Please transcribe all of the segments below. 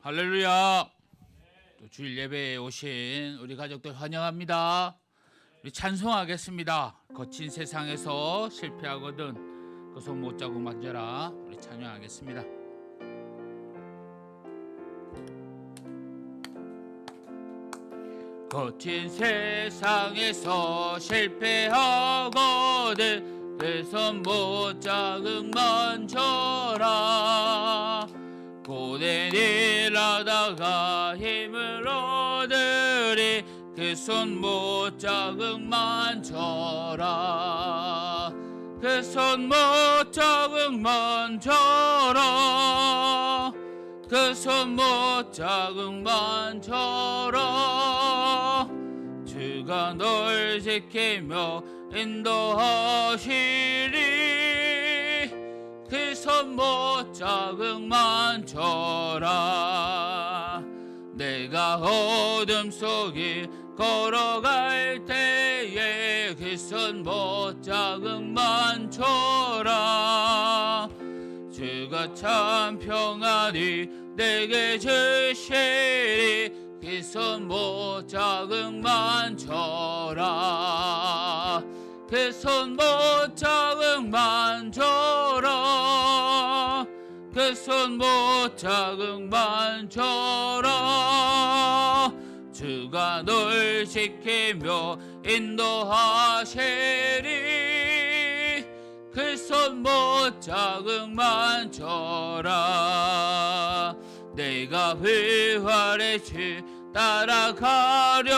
할렐루야. 또 주일 예배에 오신 우리 가족들 환영합니다. 우리 찬송하겠습니다. 거친 세상에서 실패하거든 그 손 못 잡고 만져라. 우리 찬양하겠습니다. 거친 세상에서 실패하거든 그 손 못 잡고 만져라. 고된 일하다가 힘을 얻으리 그 손 못 잡고 만져라. 그 손 못 잡고 만져라. 그 손 못 잡고 만져라. 주가 널 지키며 인도하시리 그 손 못 잡고 만져라. 내가 어둠 속에 걸어갈 때에 그 손 못 잡고 만져라. 주가 참 평안히 내게 주시리 그 손 못 잡고 만져라. 그 손 못 잡고 만져라. 그 손 못 잡고 만져라. 주가 널 지키며 인도하시리 그 손 못 잡고 만져라. 내가 부활의 주 따라가려며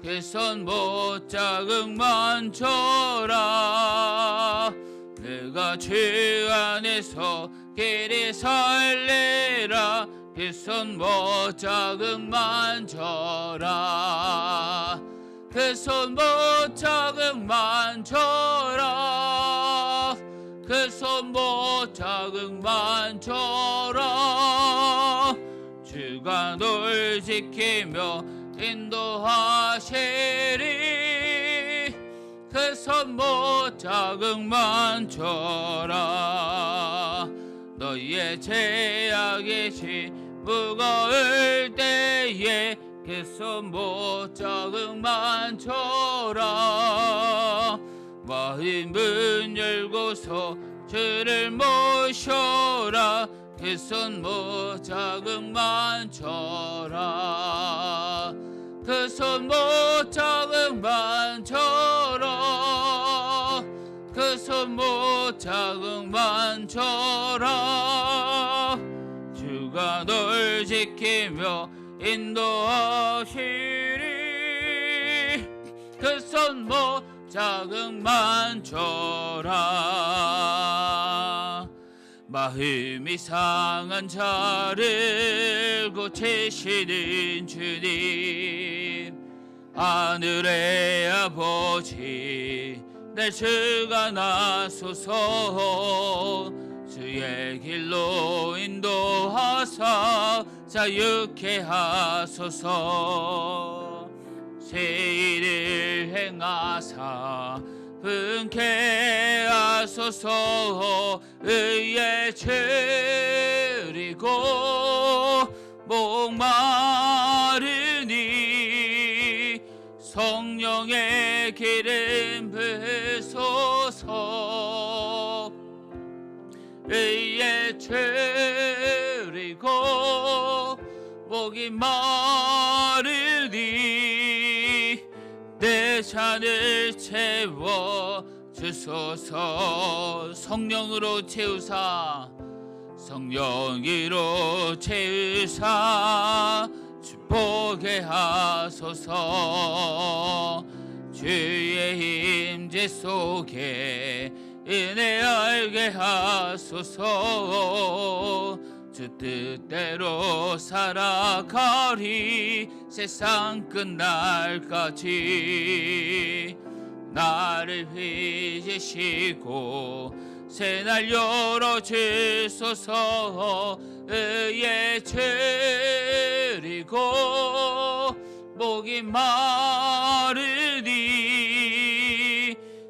그 손 못 잡고 만져라. 내가 주 안에서 길이 살리라 그 손 못 잡고 만져라. 그 손 못 잡고 만져라. 그 손 못 잡고 만져라. 주가 널 지키며 인도하시리 그 손 못 잡고 만져라. 너희의 죄악이 지 무거울 때에 그 손 못 잡고 만져라. 마음 문 열고서 주를 모셔라. 그 손 못 잡고 만져라. 그 손 못 잡고 만져라. 그 손 못 잡고 만져라. 주가 널 지키며 인도하시리 그 손 못 잡고 만져라. 마음이 상한 자를 고치시는 주님, 하늘의 아버지 내 주가 나소서. 주의 길로 인도하사 자유케 하소서. 새 일을 행하사 분케 하소서. 의에 줄이고 목마르니 성령의 기름 부으소서. 의에 줄이고 목이 마르니 내 잔을 채워 주소서. 성령으로 채우사 성령으로 채우사 축복해 하소서. 주의 임재 속에 은혜 알게 하소서. 주 뜻대로 살아가리 세상 끝날까지. 나를 휘지시고 새날 열어주소서. 의에 줄이고 목이 마르니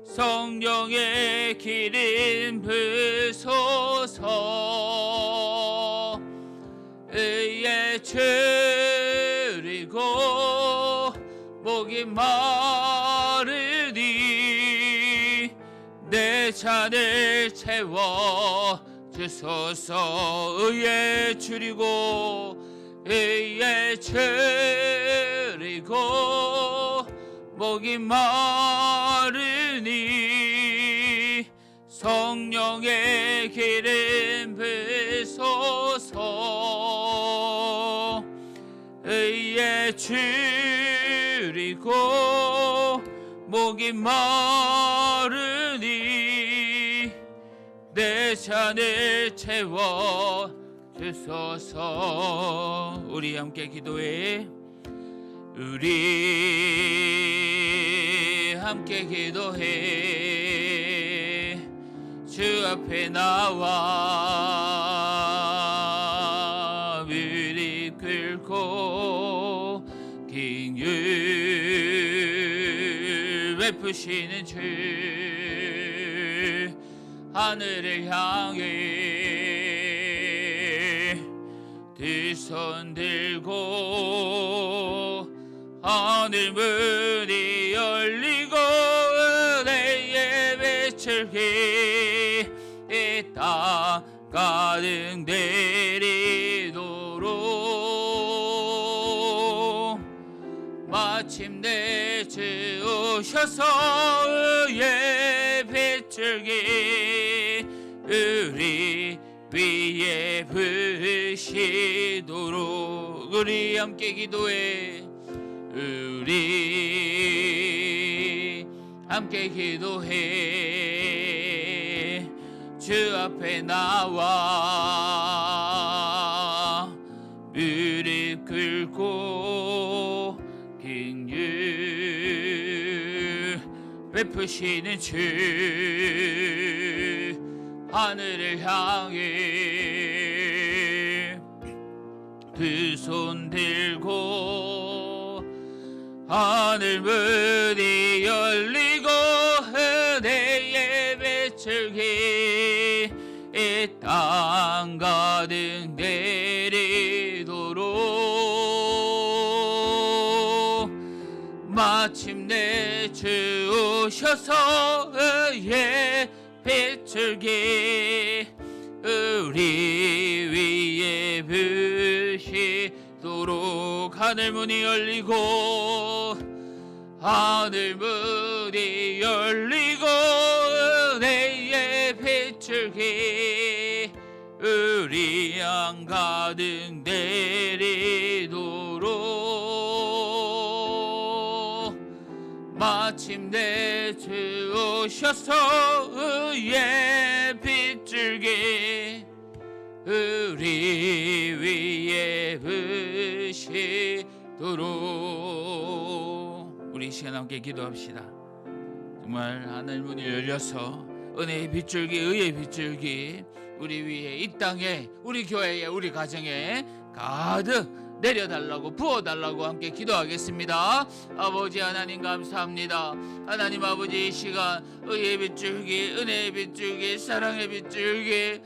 성령의 기름 부으소서. 의에 줄이고 목이 마르니 내 잔을 채워 주소서. 의에 줄이고 의에 줄이고 목이 마르니 성령의 기름 부소서. 의에 줄이고 목이 마르니 내 잔을 채워 주소서. 우리 함께 기도해. 우리 함께 기도해. 주 앞에 나와 무릎 꿇고 긴 율 베푸시는 주 하늘을 향해 두 손 들고 하늘 문이 열리고 은혜의 빛을 이 땅 가득 내리도록 마침내 주 오셔서 의의 빛줄기 우리 위에 부으시도록. 우리 함께 기도해. 우리 함께 기도해. 주 앞에 나와 무릎 꿇고 긴 율 베푸시는 주 하늘을 향해 두 손 들고 하늘 문이 열리고 은혜의 빛줄기 이 땅 가득 내리도록 마침내 주 오셔서 의의 빛줄기 우리 위에 부으시도록. 하늘 문이 열리고 하늘 문이 열리고 은혜의 빛줄기 우리 양 가득 내리도록 마침내 주 오셔서 의의 빛줄기 우리 위에 부으시도록. 우리 시간 함께 기도합시다. 정말 하늘 문이 열려서 은혜의 빗줄기 의의 빗줄기 우리 위에 이 땅에 우리 교회에 우리 가정에 가득 내려달라고 부어달라고 함께 기도하겠습니다. 아버지 하나님 감사합니다. 하나님 아버지 이 시간 의의 빗줄기 은혜의 빗줄기 사랑의 빗줄기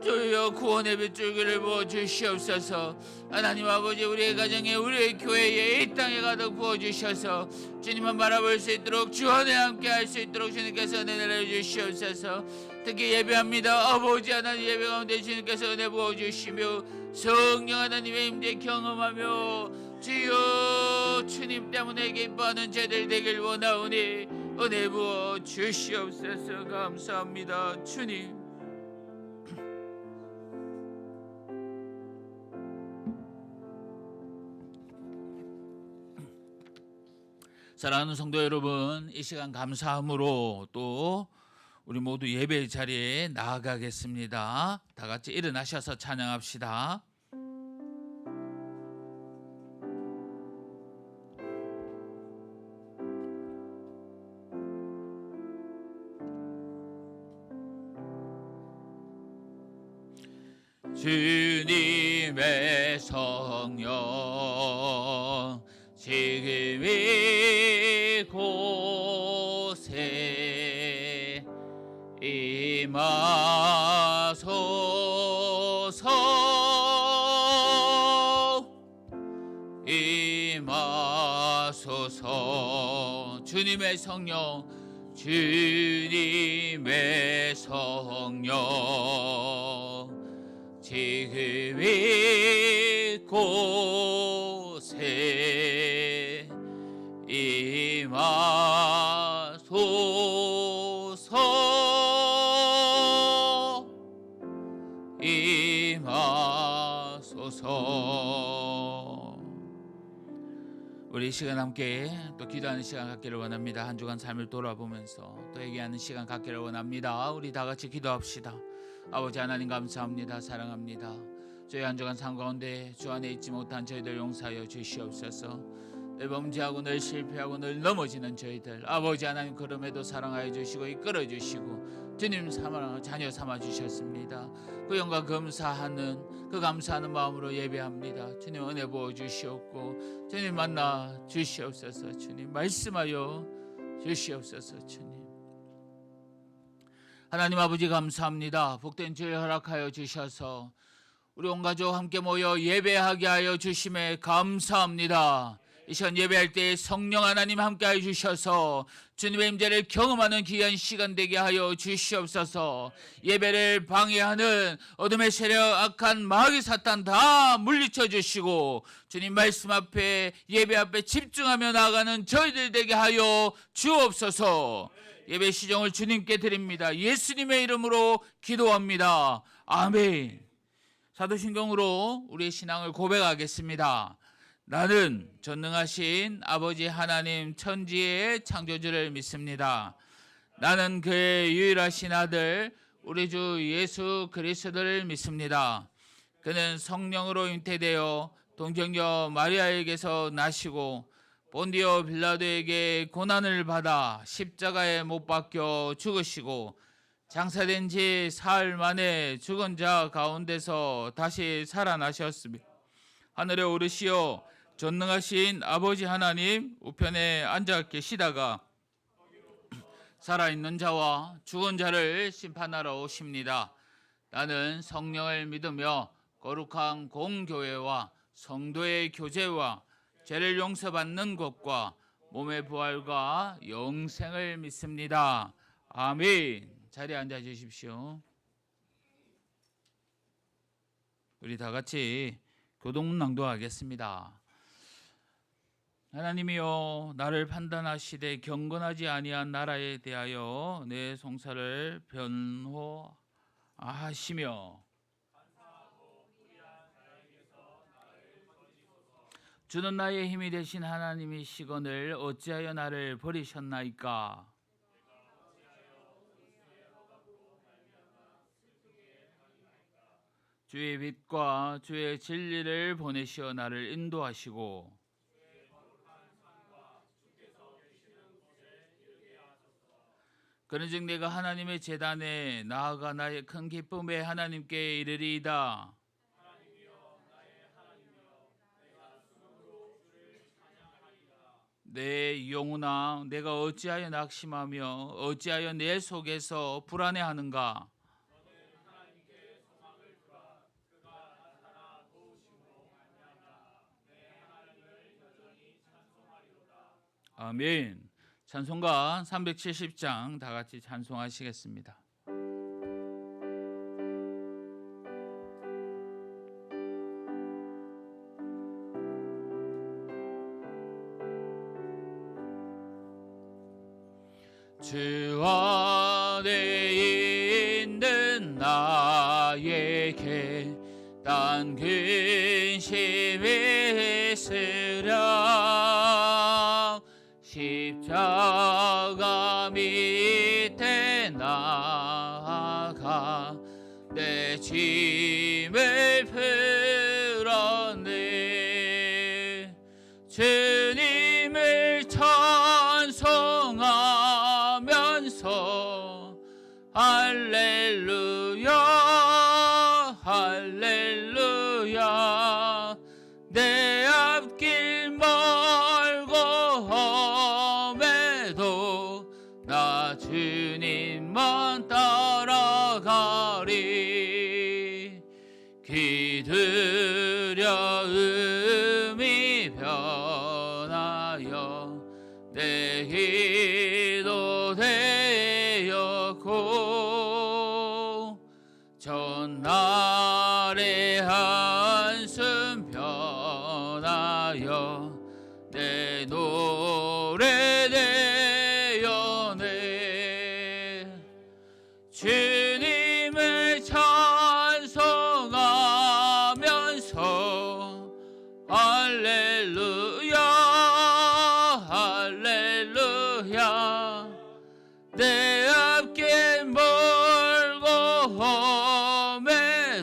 주여 구원의 빗줄기를 부어주시옵소서. 하나님 아버지 우리의 가정에 우리의 교회에 이 땅에 가득 부어주셔서 주님만 바라볼 수 있도록 주 안에 함께 할 수 있도록 주님께서 은혜 내려주시옵소서. 특히 예배합니다. 아버지 하나님 예배 가운데 주님께서 은혜 부어주시며 성령 하나님의 임재 경험하며 주여 주님 때문에 기뻐하는 제들 되길 원하오니 은혜 부어 주시옵소서. 감사합니다 주님. 사랑하는 성도 여러분, 이 시간 감사함으로 또 우리 모두 예배 자리에 나아가겠습니다. 다 같이 일어나셔서 찬양합시다. 주님의 성령 지금 이곳에 임하소서. 임하소서. 주님의 성령, 주님의 성령, 지금 이곳에 임하소서. 임하소서. 우리 이 시간 함께 또 기도하는 시간 갖기를 원합니다. 한 주간 삶을 돌아보면서 또 얘기하는 시간 갖기를 원합니다. 우리 다 같이 기도합시다. 아버지 하나님 감사합니다. 사랑합니다. 저희 한 주간 삶 가운데 주 안에 있지 못한 저희들 용서하여 주시옵소서. 늘 범죄하고 늘 실패하고 늘 넘어지는 저희들, 아버지 하나님 그럼에도 사랑하여 주시고 이끌어 주시고 주님 자녀 삼아 주셨습니다. 그 영광 감사하는 그 감사하는 마음으로 예배합니다. 주님 은혜 부어 주시옵고 주님 만나 주시옵소서. 주님 말씀하여 주시옵소서. 주님 하나님 아버지 감사합니다. 복된 주일 허락하여 주셔서 우리 온 가족 함께 모여 예배하게 하여 주심에 감사합니다. 이 시간 예배할 때 성령 하나님 함께하여 주셔서 주님의 임재를 경험하는 귀한 시간 되게 하여 주시옵소서. 예배를 방해하는 어둠의 세력, 악한 마귀 사탄 다 물리쳐 주시고 주님 말씀 앞에 예배 앞에 집중하며 나아가는 저희들 되게 하여 주옵소서. 예배 시정을 주님께 드립니다. 예수님의 이름으로 기도합니다. 아멘. 사도신경으로 우리의 신앙을 고백하겠습니다. 나는 전능하신 아버지 하나님 천지의 창조주를 믿습니다. 나는 그의 유일하신 아들 우리 주 예수 그리스도를 믿습니다. 그는 성령으로 잉태되어 동정녀 마리아에게서 나시고 본디오 빌라도에게 고난을 받아 십자가에 못 박혀 죽으시고 장사된 지 사흘 만에 죽은 자 가운데서 다시 살아나셨으며 하늘에 오르시어 전능하신 아버지 하나님 우편에 앉아 계시다가 살아있는 자와 죽은 자를 심판하러 오십니다. 나는 성령을 믿으며 거룩한 공교회와 성도의 교제와 죄를 용서받는 것과 몸의 부활과 영생을 믿습니다. 아멘. 자리에 앉아 주십시오. 우리 다 같이 교동 낭독하겠습니다. 하나님이여 나를 판단하시되 경건하지 아니한 나라에 대하여 내 송사를 변호하시며 주는 나의 힘이 되신 하나님이시거늘 어찌하여 나를 버리셨나이까. 주의 빛과 주의 진리를 보내시어 나를 인도하시고 그런즉 내가 하나님의 제단에 나아가 나의 큰 기쁨에 하나님께 이르리이다. 내 영혼아 내가 어찌하여 낙심하며 어찌하여 내 속에서 불안해하는가. 아멘. 찬송가 370장 다 같이 찬송하시겠습니다. 주 안에 있는 나에게 딴 근심이 있으랴 십자가 밑에 나아가 내 짐을 풀었네. 주님을 찬송하면서 할렐루야 할렐루야 내 앞길 멀고 험해도 나 주님만 따라가리. 기들여 음이 변 내 기도 되었고 전날의 한숨 변하여 내 노래 되었네. 주님을 찬송하면서 할렐루야 할렐루야 내 앞길 멀고 험해도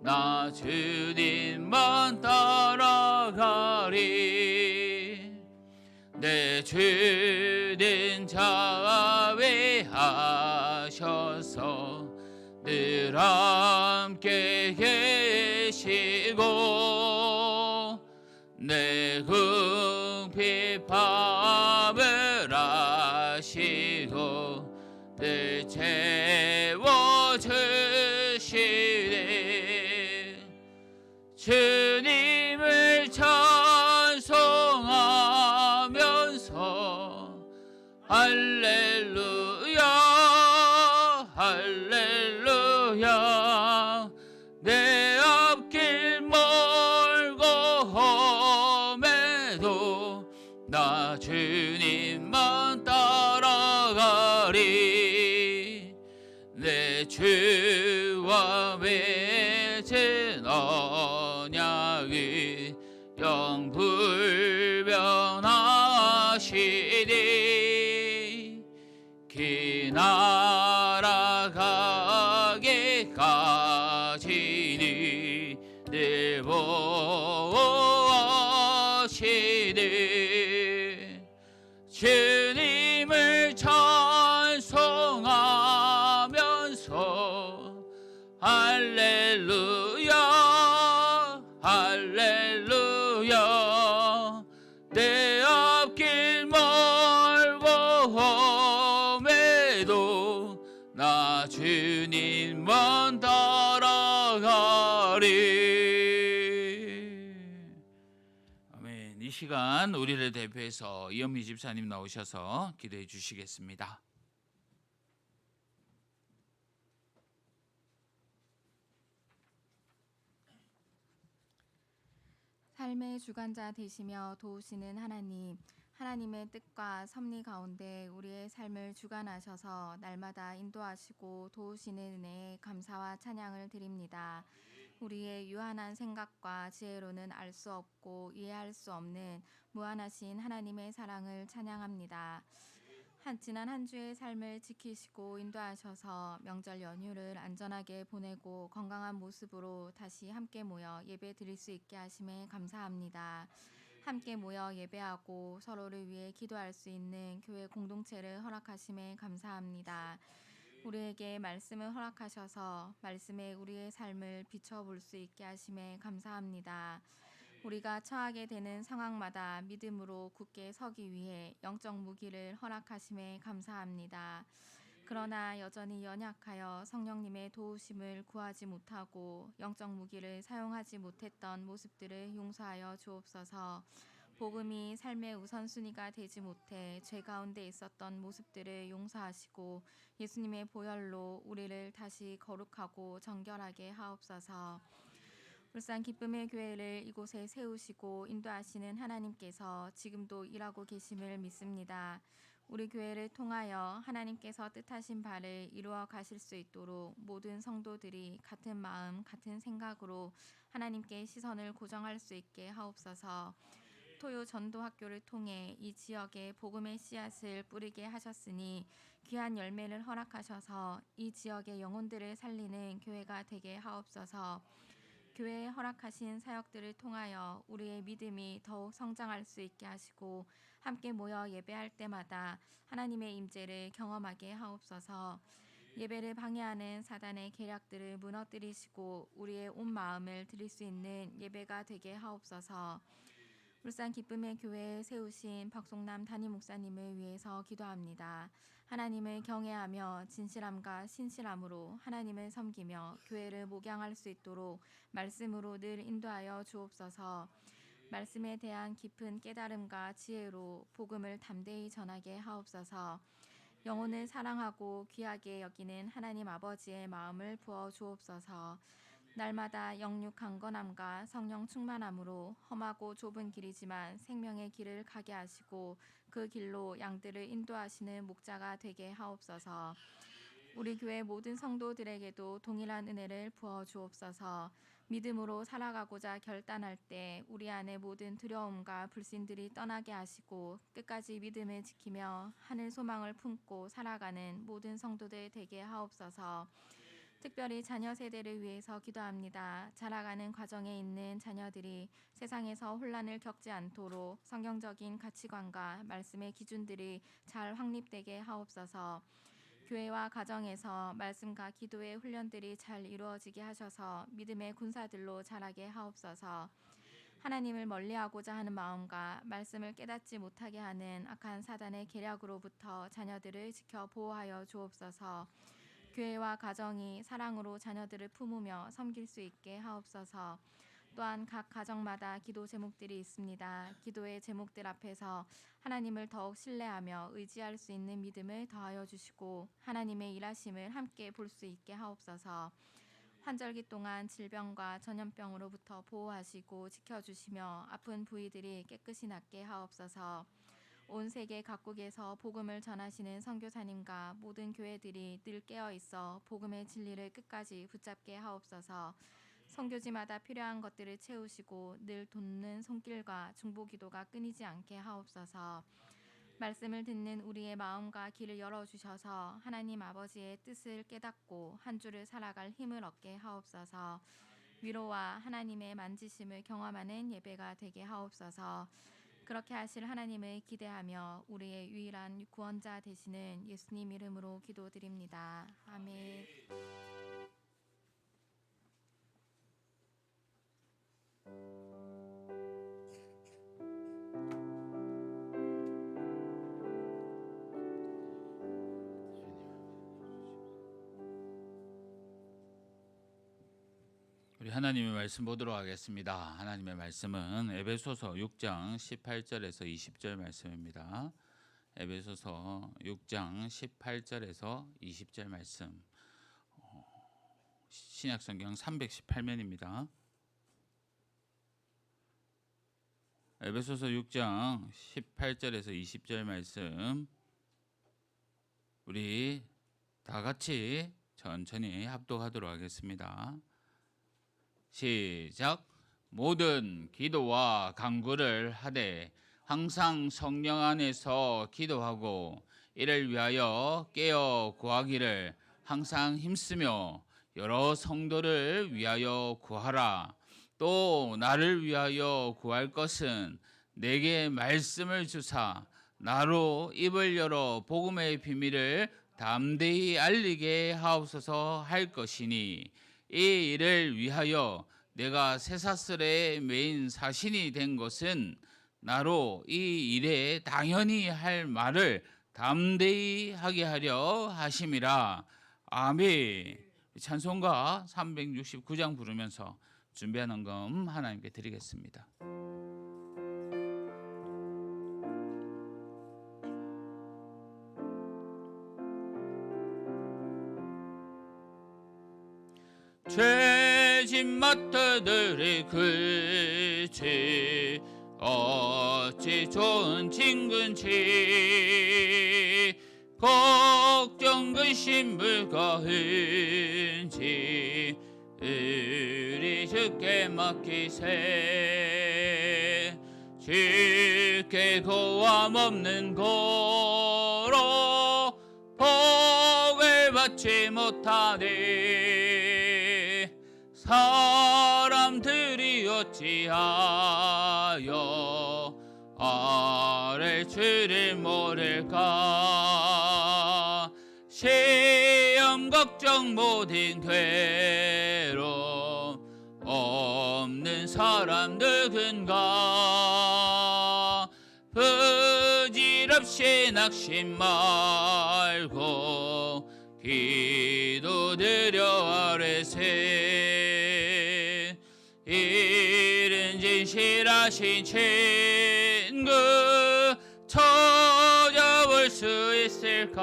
나 주님만 따라가리. 내 주님 자비하셔서 늘 함께 계시고 내 궁핍함을 아시고 늘 채워주시네. 주님을 찬송하면서 할렐루야 할렐루야 내 앞길 멀고 험해도 나 주님만 따라가리. 내 주와 맺은 언약이 영불변하시니 긴 나라 가기까지니 늘 보호하시니. 주님을 찬송하면서 할렐루야 할렐루야 내 앞길 멀고 험해도 나 주님만 따라가리. 아멘. 이 시간 우리를 대표해서 이현미 집사님 나오셔서 기도해 주시겠습니다. 삶의 주관자 되시며 도우시는 하나님, 하나님의 뜻과 섭리 가운데 우리의 삶을 주관하셔서 날마다 인도하시고 도우시는 은혜에 감사와 찬양을 드립니다. 우리의 유한한 생각과 지혜로는 알 수 없고 이해할 수 없는 무한하신 하나님의 사랑을 찬양합니다. 지난 한 주의 삶을 지키시고 인도하셔서 명절 연휴를 안전하게 보내고 건강한 모습으로 다시 함께 모여 예배 드릴 수 있게 하심에 감사합니다. 함께 모여 예배하고 서로를 위해 기도할 수 있는 교회 공동체를 허락하심에 감사합니다. 우리에게 말씀을 허락하셔서 말씀에 우리의 삶을 비춰볼 수 있게 하심에 감사합니다. 우리가 처하게 되는 상황마다 믿음으로 굳게 서기 위해 영적 무기를 허락하심에 감사합니다. 그러나 여전히 연약하여 성령님의 도우심을 구하지 못하고 영적 무기를 사용하지 못했던 모습들을 용서하여 주옵소서. 복음이 삶의 우선순위가 되지 못해 죄 가운데 있었던 모습들을 용서하시고 예수님의 보혈로 우리를 다시 거룩하고 정결하게 하옵소서. 울산 기쁨의 교회를 이곳에 세우시고 인도하시는 하나님께서 지금도 일하고 계심을 믿습니다. 우리 교회를 통하여 하나님께서 뜻하신 바를 이루어 가실 수 있도록 모든 성도들이 같은 마음, 같은 생각으로 하나님께 시선을 고정할 수 있게 하옵소서. 토요 전도학교를 통해 이 지역에 복음의 씨앗을 뿌리게 하셨으니 귀한 열매를 허락하셔서 이 지역의 영혼들을 살리는 교회가 되게 하옵소서. 교회에 허락하신 사역들을 통하여 우리의 믿음이 더욱 성장할 수 있게 하시고 함께 모여 예배할 때마다 하나님의 임재를 경험하게 하옵소서. 예배를 방해하는 사단의 계략들을 무너뜨리시고 우리의 온 마음을 드릴 수 있는 예배가 되게 하옵소서. 울산 기쁨의 교회에 세우신 박송남 담임 목사님을 위해서 기도합니다. 하나님을 경외하며 진실함과 신실함으로 하나님을 섬기며 교회를 목양할 수 있도록 말씀으로 늘 인도하여 주옵소서. 말씀에 대한 깊은 깨달음과 지혜로 복음을 담대히 전하게 하옵소서. 영혼을 사랑하고 귀하게 여기는 하나님 아버지의 마음을 부어 주옵소서. 날마다 영육 강건함과 성령 충만함으로 험하고 좁은 길이지만 생명의 길을 가게 하시고 그 길로 양들을 인도하시는 목자가 되게 하옵소서. 우리 교회 모든 성도들에게도 동일한 은혜를 부어 주옵소서. 믿음으로 살아가고자 결단할 때 우리 안에 모든 두려움과 불신들이 떠나게 하시고 끝까지 믿음을 지키며 하늘 소망을 품고 살아가는 모든 성도들 되게 하옵소서. 특별히 자녀 세대를 위해서 기도합니다. 자라가는 과정에 있는 자녀들이 세상에서 혼란을 겪지 않도록 성경적인 가치관과 말씀의 기준들이 잘 확립되게 하옵소서. 교회와 가정에서 말씀과 기도의 훈련들이 잘 이루어지게 하셔서 믿음의 군사들로 자라게 하옵소서. 하나님을 멀리하고자 하는 마음과 말씀을 깨닫지 못하게 하는 악한 사단의 계략으로부터 자녀들을 지켜 보호하여 주옵소서. 교회와 가정이 사랑으로 자녀들을 품으며 섬길 수 있게 하옵소서. 또한 각 가정마다 기도 제목들이 있습니다. 기도의 제목들 앞에서 하나님을 더욱 신뢰하며 의지할 수 있는 믿음을 더하여 주시고 하나님의 일하심을 함께 볼 수 있게 하옵소서. 환절기 동안 질병과 전염병으로부터 보호하시고 지켜주시며 아픈 부위들이 깨끗이 낫게 하옵소서. 온 세계 각국에서 복음을 전하시는 선교사님과 모든 교회들이 늘 깨어있어 복음의 진리를 끝까지 붙잡게 하옵소서. 선교지마다 필요한 것들을 채우시고 늘 돕는 손길과 중보기도가 끊이지 않게 하옵소서. 말씀을 듣는 우리의 마음과 길을 열어주셔서 하나님 아버지의 뜻을 깨닫고 한 주를 살아갈 힘을 얻게 하옵소서. 위로와 하나님의 만지심을 경험하는 예배가 되게 하옵소서. 그렇게 하실 하나님을 기대하며 우리의 유일한 구원자 되시는 예수님 이름으로 기도드립니다. 아멘. 우리 하나님의 말씀 보도록 하겠습니다. 하나님의 말씀은 에베소서 6장 18절에서 20절 말씀입니다. 에베소서 6장 18절에서 20절 말씀. 신약성경 318면입니다. 에베소서 6장 18절에서 20절 말씀 우리 다 같이 천천히 합독하도록 하겠습니다. 시작. 모든 기도와 간구를 하되 항상 성령 안에서 기도하고 이를 위하여 깨어 구하기를 항상 힘쓰며 여러 성도를 위하여 구하라. 또 나를 위하여 구할 것은 내게 말씀을 주사 나로 입을 열어 복음의 비밀을 담대히 알리게 하옵소서 할 것이니 이 일을 위하여 내가 쇠사슬에 매인 사신이 된 것은 나로 이 일에 당연히 할 말을 담대히 하게 하려 하심이라. 아멘. 찬송가 369장 부르면서 준비한 헌금 하나님께 드리겠습니다. 죄진 마트들이 글지 어찌 좋은 친근지 걱정 근심 불가은지 의리 주께 맡기세 주께 고함 없는 거로 복을 받지 못하니 사람들이 어찌하여 아랠 줄을 모를까 시험 걱정 모든 괴로움 없는 사람 누군가 부질없이 낙심 말고 기도드려 아뢰세 이른 진실하신 친구 찾아볼 수 있을까?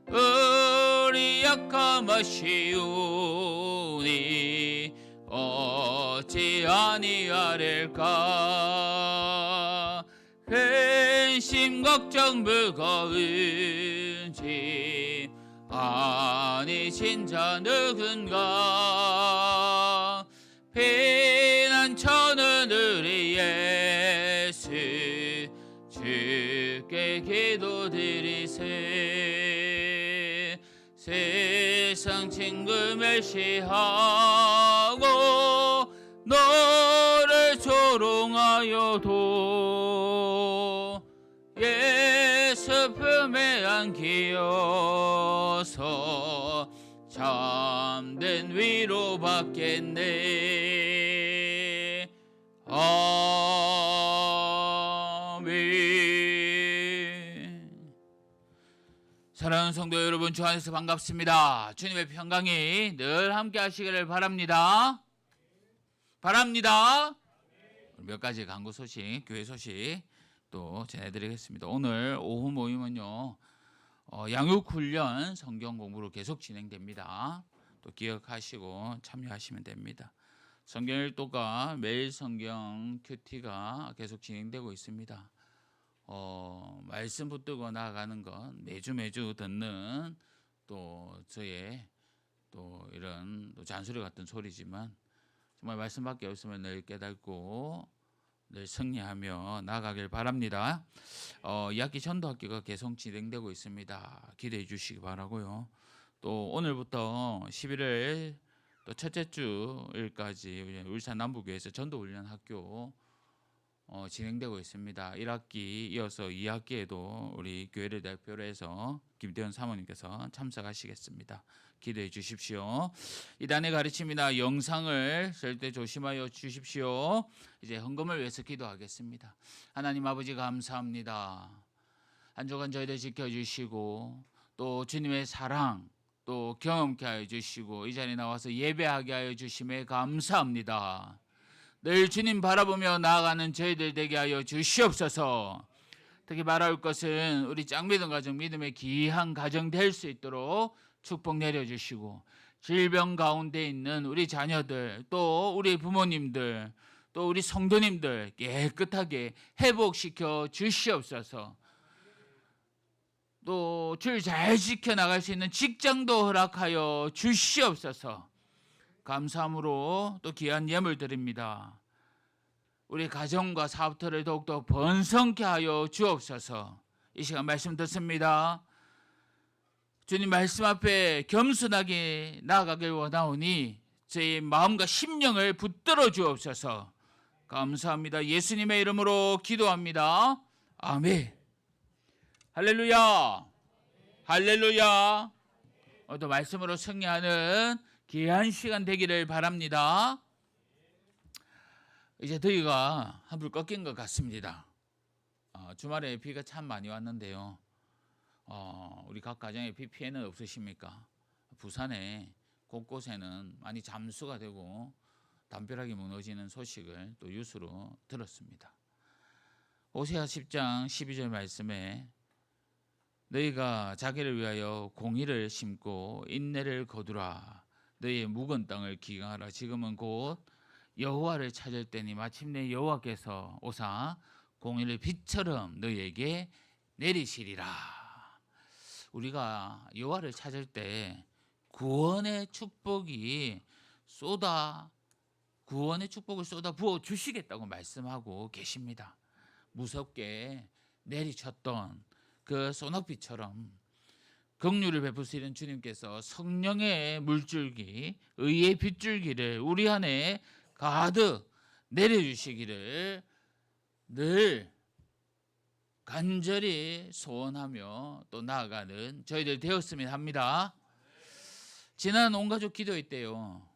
우리 약함 쉬우니 어찌 아니하릴까? 근심 걱정 무거운지 아니 진짜 누군가? 피난처는 우리 예수 주께 기도드리세. 세상 친구 멸시하고 너를 조롱하여도 예수 품에 안기어서 참된 위로 받겠네. 아멘. 사랑하는 성도 여러분, 주 안에서 반갑습니다. 주님의 평강이 늘 함께 하시기를 바랍니다. 몇 가지 간구 소식, 교회 소식 또 전해드리겠습니다. 오늘 오후 모임은요, 양육훈련 성경 공부로 계속 진행됩니다. 또 기억하시고 참여하시면 됩니다. 성경 일도가 매일 성경 큐티가 계속 진행되고 있습니다. 말씀 붙들고 나아가는 건 매주 듣는 또 저의 또 이런 또 잔소리 같은 소리지만 정말 말씀밖에 없으면 늘 깨닫고 늘 승리하며 나아가길 바랍니다. 2학기 전도학기가 계속 진행되고 있습니다. 기대해 주시기 바라고요. 또 오늘부터 11월 또 첫째 주일까지 울산 남부교회에서 전도훈련 학교 진행되고 있습니다. 1학기 이어서 2학기에도 우리 교회를 대표로 해서 김대현 사모님께서 참석하시겠습니다. 기대해 주십시오. 이단의 가르침이나 영상을 절대 조심하여 주십시오. 이제 헌금을 위해서 기도하겠습니다. 하나님 아버지 감사합니다. 한 주간 저희들 지켜주시고 또 주님의 사랑 또 경험케 하여 주시고 이 자리에 나와서 예배하게 하여 주심에 감사합니다. 늘 주님 바라보며 나아가는 저희들 되게 하여 주시옵소서. 특히 바라올 것은 우리 짝믿음 가정 믿음의 귀한 가정 될 수 있도록 축복 내려주시고 질병 가운데 있는 우리 자녀들 또 우리 부모님들 또 우리 성도님들 깨끗하게 회복시켜 주시옵소서. 또 줄 잘 지켜나갈 수 있는 직장도 허락하여 주시옵소서. 감사함으로 또 귀한 예물 드립니다. 우리 가정과 사업터를 더욱더 번성케 하여 주옵소서. 이 시간 말씀 듣습니다. 주님 말씀 앞에 겸손하게 나아가길 원하오니 저희 마음과 심령을 붙들어 주옵소서. 감사합니다. 예수님의 이름으로 기도합니다. 아멘. 할렐루야. 할렐루야. 또 말씀으로 승리하는 귀한 시간 되기를 바랍니다. 이제 더위가 한풀 꺾인 것 같습니다. 주말에 비가 참 많이 왔는데요. 우리 각 가정에 비 피해는 없으십니까? 부산에 곳곳에는 많이 잠수가 되고 담벼락이 무너지는 소식을 또 뉴스로 들었습니다. 호세아 10장 12절 말씀에 너희가 자기를 위하여 공의를 심고 인내를 거두라. 너희의 묵은 땅을 기강하라. 지금은 곧 여호와를 찾을 때니 마침내 여호와께서 오사 공의를 빛처럼 너희에게 내리시리라. 우리가 여호와를 찾을 때 구원의 축복을 쏟아 부어 주시겠다고 말씀하고 계십니다. 무섭게 내리쳤던 그 소낙비처럼 긍휼을 베푸시는 주님께서 성령의 물줄기, 의의 빗줄기를 우리 안에 가득 내려주시기를 늘 간절히 소원하며 또 나아가는 저희들 되었으면 합니다. 지난 온가족 기도회 때요,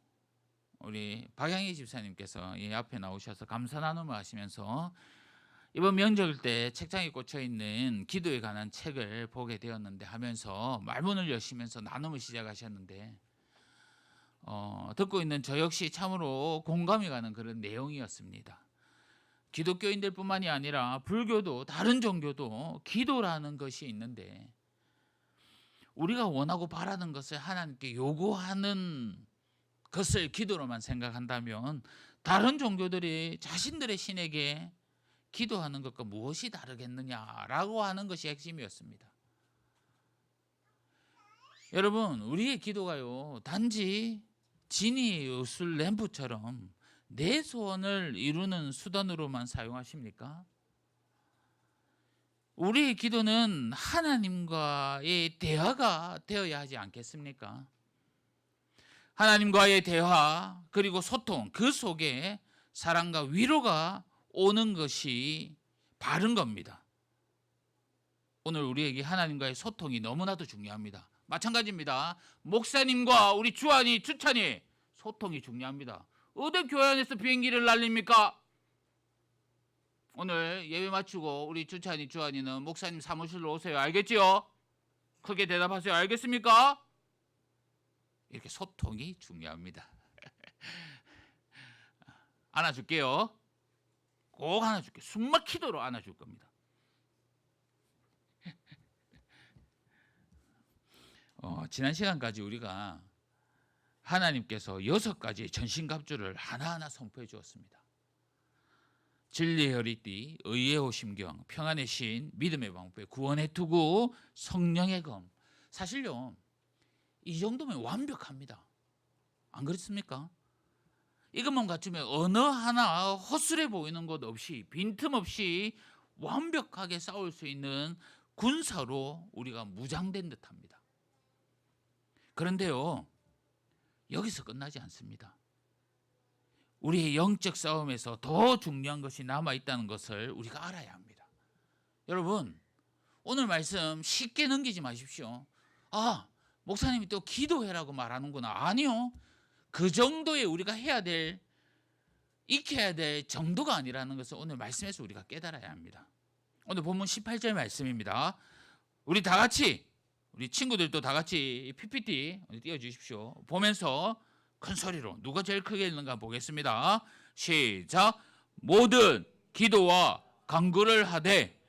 우리 박양희 집사님께서 이 앞에 나오셔서 감사 나눔을 하시면서 이번 명절 때 책장에 꽂혀 있는 기도에 관한 책을 보게 되었는데 하면서 말문을 여시면서 나눔을 시작하셨는데 듣고 있는 저 역시 참으로 공감이 가는 그런 내용이었습니다. 기독교인들뿐만이 아니라 불교도 다른 종교도 기도라는 것이 있는데 우리가 원하고 바라는 것을 하나님께 요구하는 것을 기도로만 생각한다면 다른 종교들이 자신들의 신에게 기도하는 것과 무엇이 다르겠느냐라고 하는 것이 핵심이었습니다. 여러분, 우리의 기도가요 단지 지니 요술 램프처럼 내 소원을 이루는 수단으로만 사용하십니까? 우리의 기도는 하나님과의 대화가 되어야 하지 않겠습니까? 하나님과의 대화 그리고 소통, 그 속에 사랑과 위로가 오는 것이 바른 겁니다. 오늘 우리에게 하나님과의 소통이 너무나도 중요합니다. 마찬가지입니다. 목사님과 우리 주한이, 주찬이 소통이 중요합니다. 어디 교회 안에서 비행기를 날립니까? 오늘 예배 마치고 우리 주찬이, 주한이는 목사님 사무실로 오세요. 알겠지요? 크게 대답하세요. 알겠습니까? 이렇게 소통이 중요합니다. 안아줄게요. 꼭 안아줄게요. 숨막히도록 안아줄 겁니다. 지난 시간까지 우리가 하나님께서 6가지의 전신갑주를 하나하나 선포해 주었습니다. 진리의 허리띠, 의의 호심경, 평안의 신, 믿음의 방패, 구원의 투구, 성령의 검. 사실요, 이 정도면 완벽합니다. 안 그렇습니까? 이것만 갖추면 어느 하나 허술해 보이는 것 없이 빈틈없이 완벽하게 싸울 수 있는 군사로 우리가 무장된 듯합니다. 그런데요, 여기서 끝나지 않습니다. 우리의 영적 싸움에서 더 중요한 것이 남아있다는 것을 우리가 알아야 합니다. 여러분, 오늘 말씀 쉽게 넘기지 마십시오. 목사님이 또 기도해라고 말하는구나. 아니요. 그 정도의 우리가 해야 될, 익혀야 될 정도가 아니라는 것을 오늘 말씀에서 우리가 깨달아야 합니다. 오늘 본문 18절 말씀입니다. 우리 다 같이, 우리 친구들도 다 같이 PPT 띄워주십시오. 보면서 큰 소리로 누가 제일 크게 읽는가 보겠습니다. 시작. 모든 기도와 간구를 하되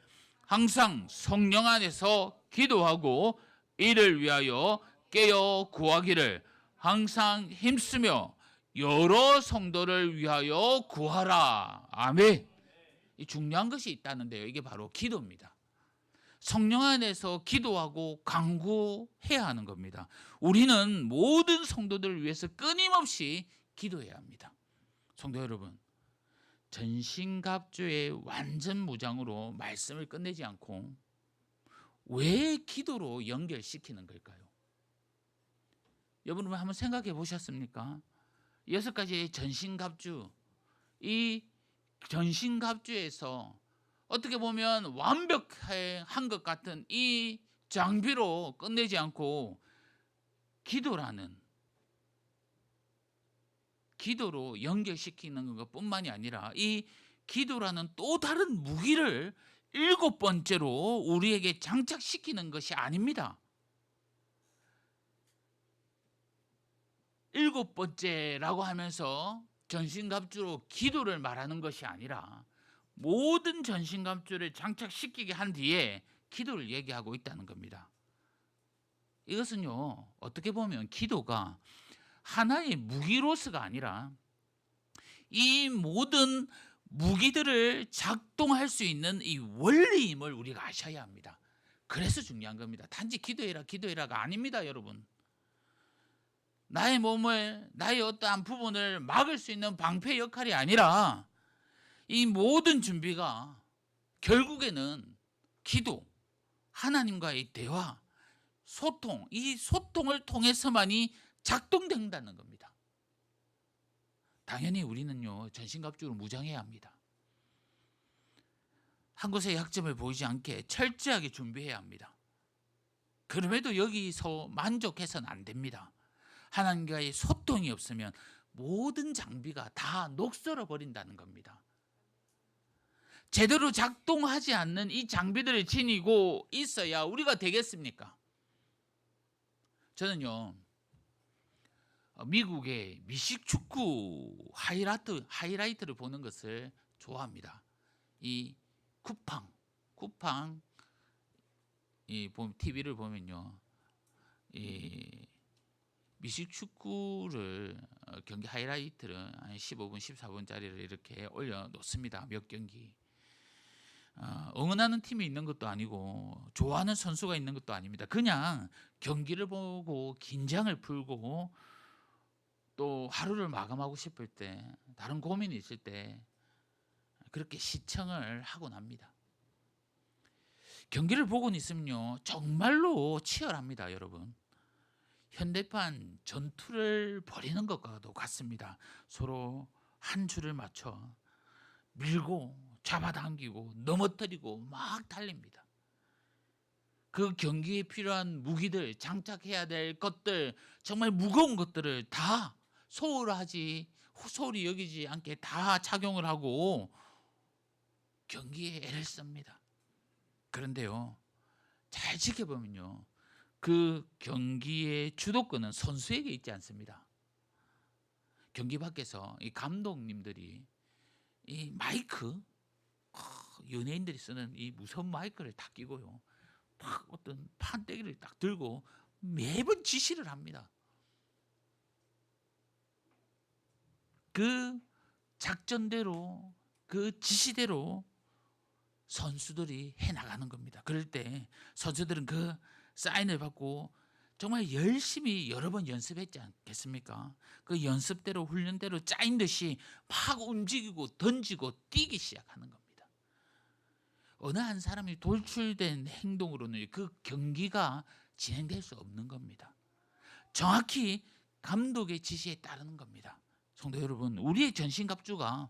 항상 성령 안에서 기도하고 이를 위하여 깨어 구하기를 항상 힘쓰며 여러 성도를 위하여 구하라. 아멘. 이 중요한 것이 있다는데요. 이게 바로 기도입니다. 성령 안에서 기도하고 간구해야 하는 겁니다. 우리는 모든 성도들을 위해서 끊임없이 기도해야 합니다. 성도 여러분, 전신갑주의 완전 무장으로 말씀을 끝내지 않고 왜 기도로 연결시키는 걸까요? 여러분 한번 생각해 보셨습니까? 6가지의 전신갑주, 이 전신갑주에서 어떻게 보면 완벽한 것 같은 이 장비로 끝내지 않고 기도로 연결시키는 것뿐만이 아니라 이 기도라는 또 다른 무기를 7번째로 우리에게 장착시키는 것이 아닙니다. 7번째라고 하면서 전신갑주로 기도를 말하는 것이 아니라 모든 전신갑주를 장착시키게 한 뒤에 기도를 얘기하고 있다는 겁니다. 이것은요, 어떻게 보면 기도가 하나의 무기로서가 아니라 이 모든 무기들을 작동할 수 있는 이 원리임을 우리가 아셔야 합니다. 그래서 중요한 겁니다. 단지 기도해라가 아닙니다, 여러분. 나의 몸을, 나의 어떠한 부분을 막을 수 있는 방패 역할이 아니라 이 모든 준비가 결국에는 기도, 하나님과의 대화, 소통, 이 소통을 통해서만이 작동된다는 겁니다. 당연히 우리는요, 전신갑주로 무장해야 합니다. 한 곳의 약점을 보이지 않게 철저하게 준비해야 합니다. 그럼에도 여기서 만족해서는 안 됩니다. 하나님과의 소통이 없으면 모든 장비가 다 녹슬어 버린다는 겁니다. 제대로 작동하지 않는 이 장비들을 지니고 있어야 우리가 되겠습니까? 저는요, 미국의 미식 축구 하이라이트를 보는 것을 좋아합니다. 이 쿠팡 이 TV를 보면요, 이 미식 축구를 경기 하이라이트를 한 15분, 14분짜리를 이렇게 올려 놓습니다. 몇 경기. 응원하는 팀이 있는 것도 아니고 좋아하는 선수가 있는 것도 아닙니다. 그냥 경기를 보고 긴장을 풀고 또 하루를 마감하고 싶을 때, 다른 고민이 있을 때 그렇게 시청을 하곤 합니다. 경기를 보고 있으면요, 정말로 치열합니다, 여러분. 현대판 전투를 벌이는 것과도 같습니다. 서로 한 줄을 맞춰 밀고 잡아당기고 넘어뜨리고 막 달립니다. 그 경기에 필요한 무기들, 장착해야 될 것들, 정말 무거운 것들을 다 소홀히 여기지 않게 다 착용을 하고 경기에 애를 씁니다. 그런데요, 잘 지켜보면요, 그 경기의 주도권은 선수에게 있지 않습니다. 경기 밖에서 이 감독님들이 이 마이크, 연예인들이 쓰는 이 무서운 마이크를 딱 끼고요, 막 어떤 판때기를 딱 들고 매번 지시를 합니다. 그 작전대로, 그 지시대로 선수들이 해나가는 겁니다. 그럴 때 선수들은 그 사인을 받고 정말 열심히 여러 번 연습했지 않겠습니까? 그 연습대로 훈련대로 짜인 듯이 막 움직이고 던지고 뛰기 시작하는 겁니다. 어느 한 사람이 돌출된 행동으로는 그 경기가 진행될 수 없는 겁니다. 정확히 감독의 지시에 따르는 겁니다. 성도 여러분, 우리의 전신갑주가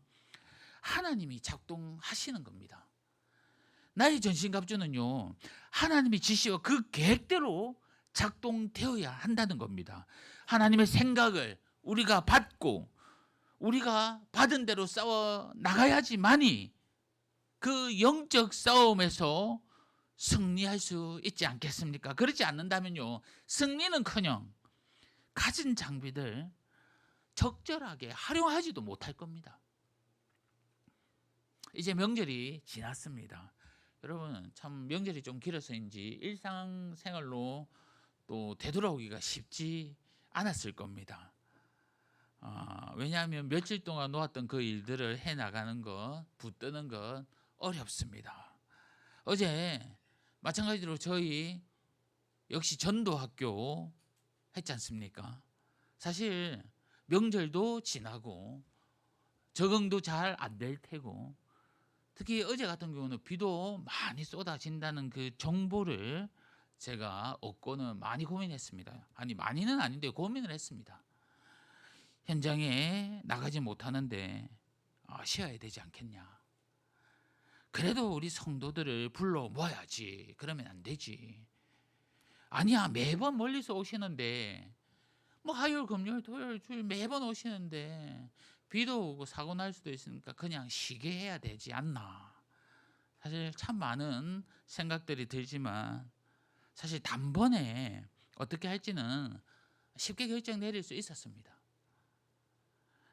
하나님이 작동하시는 겁니다. 나의 전신갑주는요, 하나님의 지시와 그 계획대로 작동되어야 한다는 겁니다. 하나님의 생각을 우리가 받고 우리가 받은 대로 싸워 나가야지만이 그 영적 싸움에서 승리할 수 있지 않겠습니까? 그렇지 않는다면요, 승리는커녕 가진 장비들 적절하게 활용하지도 못할 겁니다. 이제 명절이 지났습니다. 여러분, 참 명절이 좀 길어서인지 일상생활로 또 되돌아오기가 쉽지 않았을 겁니다. 왜냐하면 며칠 동안 놓았던 그 일들을 해나가는 것, 붙드는 것 어렵습니다. 어제 마찬가지로 저희 역시 전도학교 했지 않습니까? 사실 명절도 지나고 적응도 잘 안 될 테고, 특히 어제 같은 경우는 비도 많이 쏟아진다는 그 정보를 제가 얻고는 많이 고민했습니다. 아니, 많이는 아닌데 고민을 했습니다. 현장에 나가지 못하는데 쉬어야 되지 않겠냐. 그래도 우리 성도들을 불러 모아야지. 그러면 안 되지. 아니야, 매번 멀리서 오시는데, 뭐 화요일, 금요일, 토요일, 주일 매번 오시는데 비도 오고 사고 날 수도 있으니까 그냥 쉬게 해야 되지 않나. 사실 참 많은 생각들이 들지만, 사실 단번에 어떻게 할지는 쉽게 결정 내릴 수 있었습니다.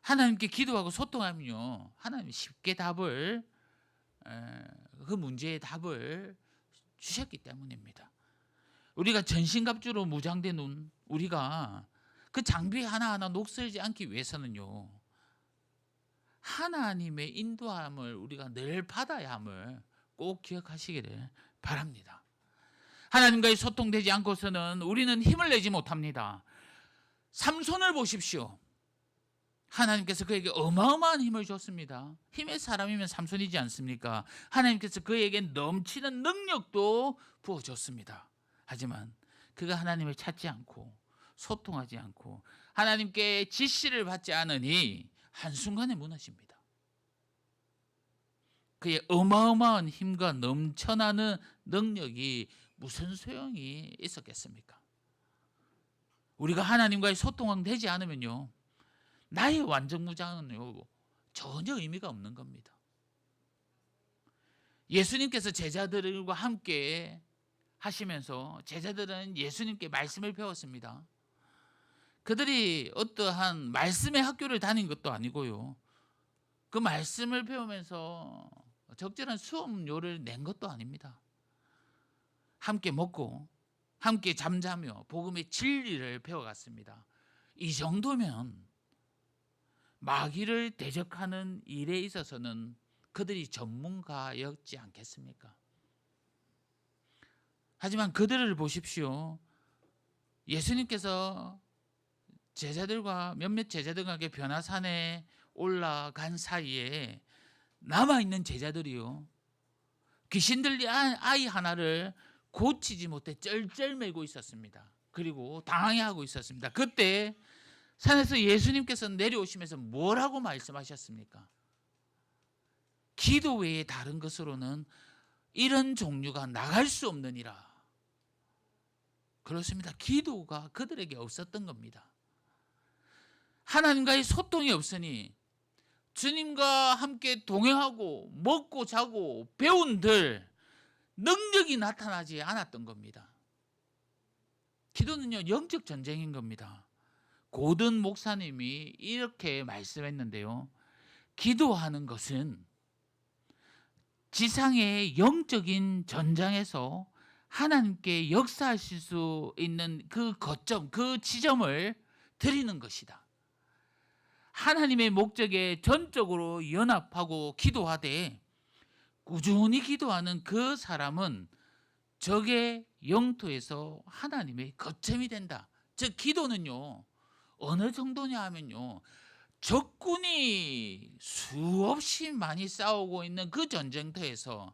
하나님께 기도하고 소통하면요, 하나님이 쉽게 그 문제의 답을 주셨기 때문입니다. 우리가 전신갑주로 무장된 우리가 그 장비 하나하나 녹슬지 않기 위해서는요, 하나님의 인도함을 우리가 늘 받아야 함을 꼭 기억하시기를 바랍니다. 하나님과의 소통되지 않고서는 우리는 힘을 내지 못합니다. 삼손을 보십시오. 하나님께서 그에게 어마어마한 힘을 줬습니다. 힘의 사람이면 삼손이지 않습니까? 하나님께서 그에게 넘치는 능력도 부어줬습니다. 하지만 그가 하나님을 찾지 않고 소통하지 않고 하나님께 지시를 받지 않으니 한순간에 무너집니다. 그의 어마어마한 힘과 넘쳐나는 능력이 무슨 소용이 있었겠습니까? 우리가 하나님과의 소통이 되지 않으면요, 나의 완전무장은요 전혀 의미가 없는 겁니다. 예수님께서 제자들과 함께 하시면서 제자들은 예수님께 말씀을 배웠습니다. 그들이 어떠한 말씀의 학교를 다닌 것도 아니고요. 그 말씀을 배우면서 적절한 수업료를 낸 것도 아닙니다. 함께 먹고 함께 잠자며 복음의 진리를 배워갔습니다. 이 정도면 마귀를 대적하는 일에 있어서는 그들이 전문가였지 않겠습니까? 하지만 그들을 보십시오. 예수님께서 제자들과 몇몇 제자들과 함께 변화산에 올라간 사이에 남아있는 제자들이요, 귀신 들린 아이 하나를 고치지 못해 쩔쩔매고 있었습니다. 그리고 당황해하고 있었습니다. 그때 산에서 예수님께서 내려오시면서 뭐라고 말씀하셨습니까? 기도 외에 다른 것으로는 이런 종류가 나갈 수 없느니라. 그렇습니다. 기도가 그들에게 없었던 겁니다. 하나님과의 소통이 없으니 주님과 함께 동행하고 먹고 자고 배운들 능력이 나타나지 않았던 겁니다. 기도는요, 영적 전쟁인 겁니다. 고든 목사님이 이렇게 말씀했는데요, 기도하는 것은 지상의 영적인 전장에서 하나님께 역사하실 수 있는 그 거점, 그 지점을 드리는 것이다. 하나님의 목적에 전적으로 연합하고 기도하되 꾸준히 기도하는 그 사람은 적의 영토에서 하나님의 거점이 된다. 즉 기도는요, 어느 정도냐 하면요, 적군이 수없이 많이 싸우고 있는 그 전쟁터에서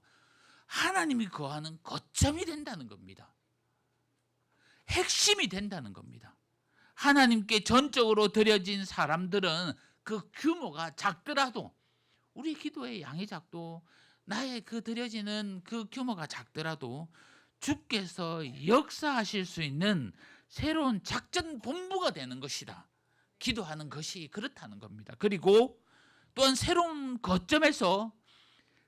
하나님이 거하는 거점이 된다는 겁니다. 핵심이 된다는 겁니다. 하나님께 전적으로 드려진 사람들은 그 규모가 작더라도, 우리 기도의 양이 작도 나의 그 드려지는 그 규모가 작더라도 주께서 역사하실 수 있는 새로운 작전 본부가 되는 것이다. 기도하는 것이 그렇다는 겁니다. 그리고 또한 새로운 거점에서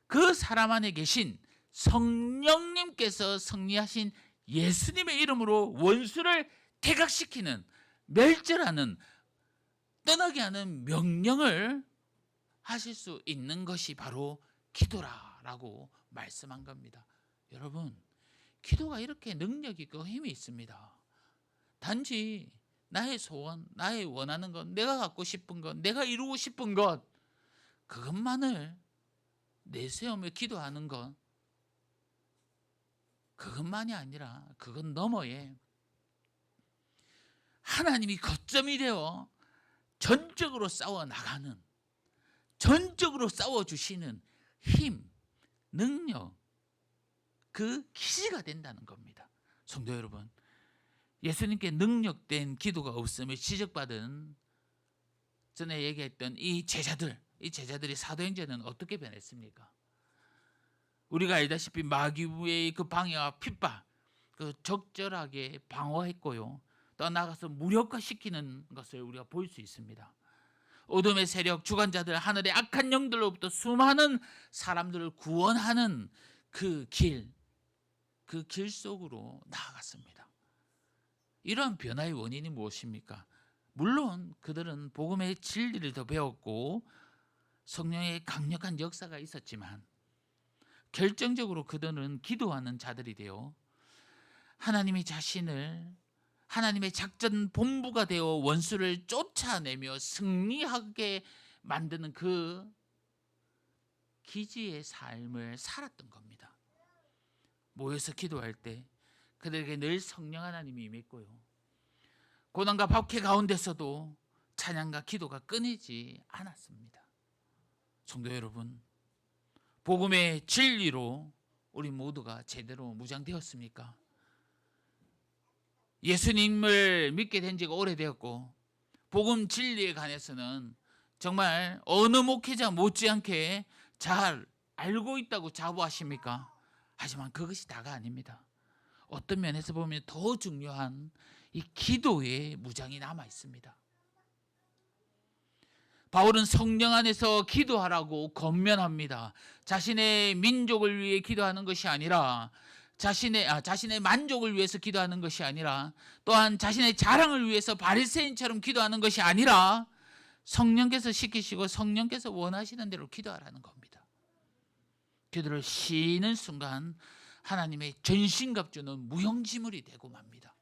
그 사람 안에 계신 성령님께서 승리하신 예수님의 이름으로 원수를 퇴각시키는, 멸절하는, 떠나게 하는 명령을 하실 수 있는 것이 바로 기도라라고 말씀한 겁니다. 여러분, 기도가 이렇게 능력 있고 힘이 있습니다. 단지 나의 소원, 나의 원하는 것, 내가 갖고 싶은 것, 내가 이루고 싶은 것, 그것만을 내세우며 기도하는 것, 그것만이 아니라 그건 너머에 하나님이 거점이 되어 전적으로 싸워나가는, 전적으로 싸워주시는 힘, 능력, 그 기지가 된다는 겁니다. 성도 여러분, 예수님께 능력된 기도가 없음을 지적받은 전에 얘기했던 이 제자들이 사도행전은 어떻게 변했습니까? 우리가 알다시피 마귀의 그 방해와 핍박, 그 적절하게 방어했고요, 떠나가서 무력화시키는 것을 우리가 볼 수 있습니다. 어둠의 세력, 주관자들, 하늘의 악한 영들로부터 수많은 사람들을 구원하는 그 길 속으로 나아갔습니다. 이러한 변화의 원인이 무엇입니까? 물론 그들은 복음의 진리를 더 배웠고 성령의 강력한 역사가 있었지만 결정적으로 그들은 기도하는 자들이 되어 하나님의 자신을 하나님의 작전 본부가 되어 원수를 쫓아내며 승리하게 만드는 그 기지의 삶을 살았던 겁니다. 모여서 기도할 때 그들에게 늘 성령 하나님이 임했고요, 고난과 박해 가운데서도 찬양과 기도가 끊이지 않았습니다. 성도 여러분, 복음의 진리로 우리 모두가 제대로 무장되었습니까? 예수님을 믿게 된 지가 오래되었고 복음 진리에 관해서는 정말 어느 목회자 못지않게 잘 알고 있다고 자부하십니까? 하지만 그것이 다가 아닙니다. 어떤 면에서 보면 더 중요한 이 기도의 무장이 남아 있습니다. 바울은 성령 안에서 기도하라고 권면합니다. 자신의 민족을 위해 기도하는 것이 아니라 자신의 만족을 위해서 기도하는 것이 아니라, 또한 자신의 자랑을 위해서 바리새인처럼 기도하는 것이 아니라 성령께서 시키시고 성령께서 원하시는 대로 기도하라는 겁니다. 기도를 쉬는 순간 하나님의 전신갑주는 무용지물이 되고 맙니다.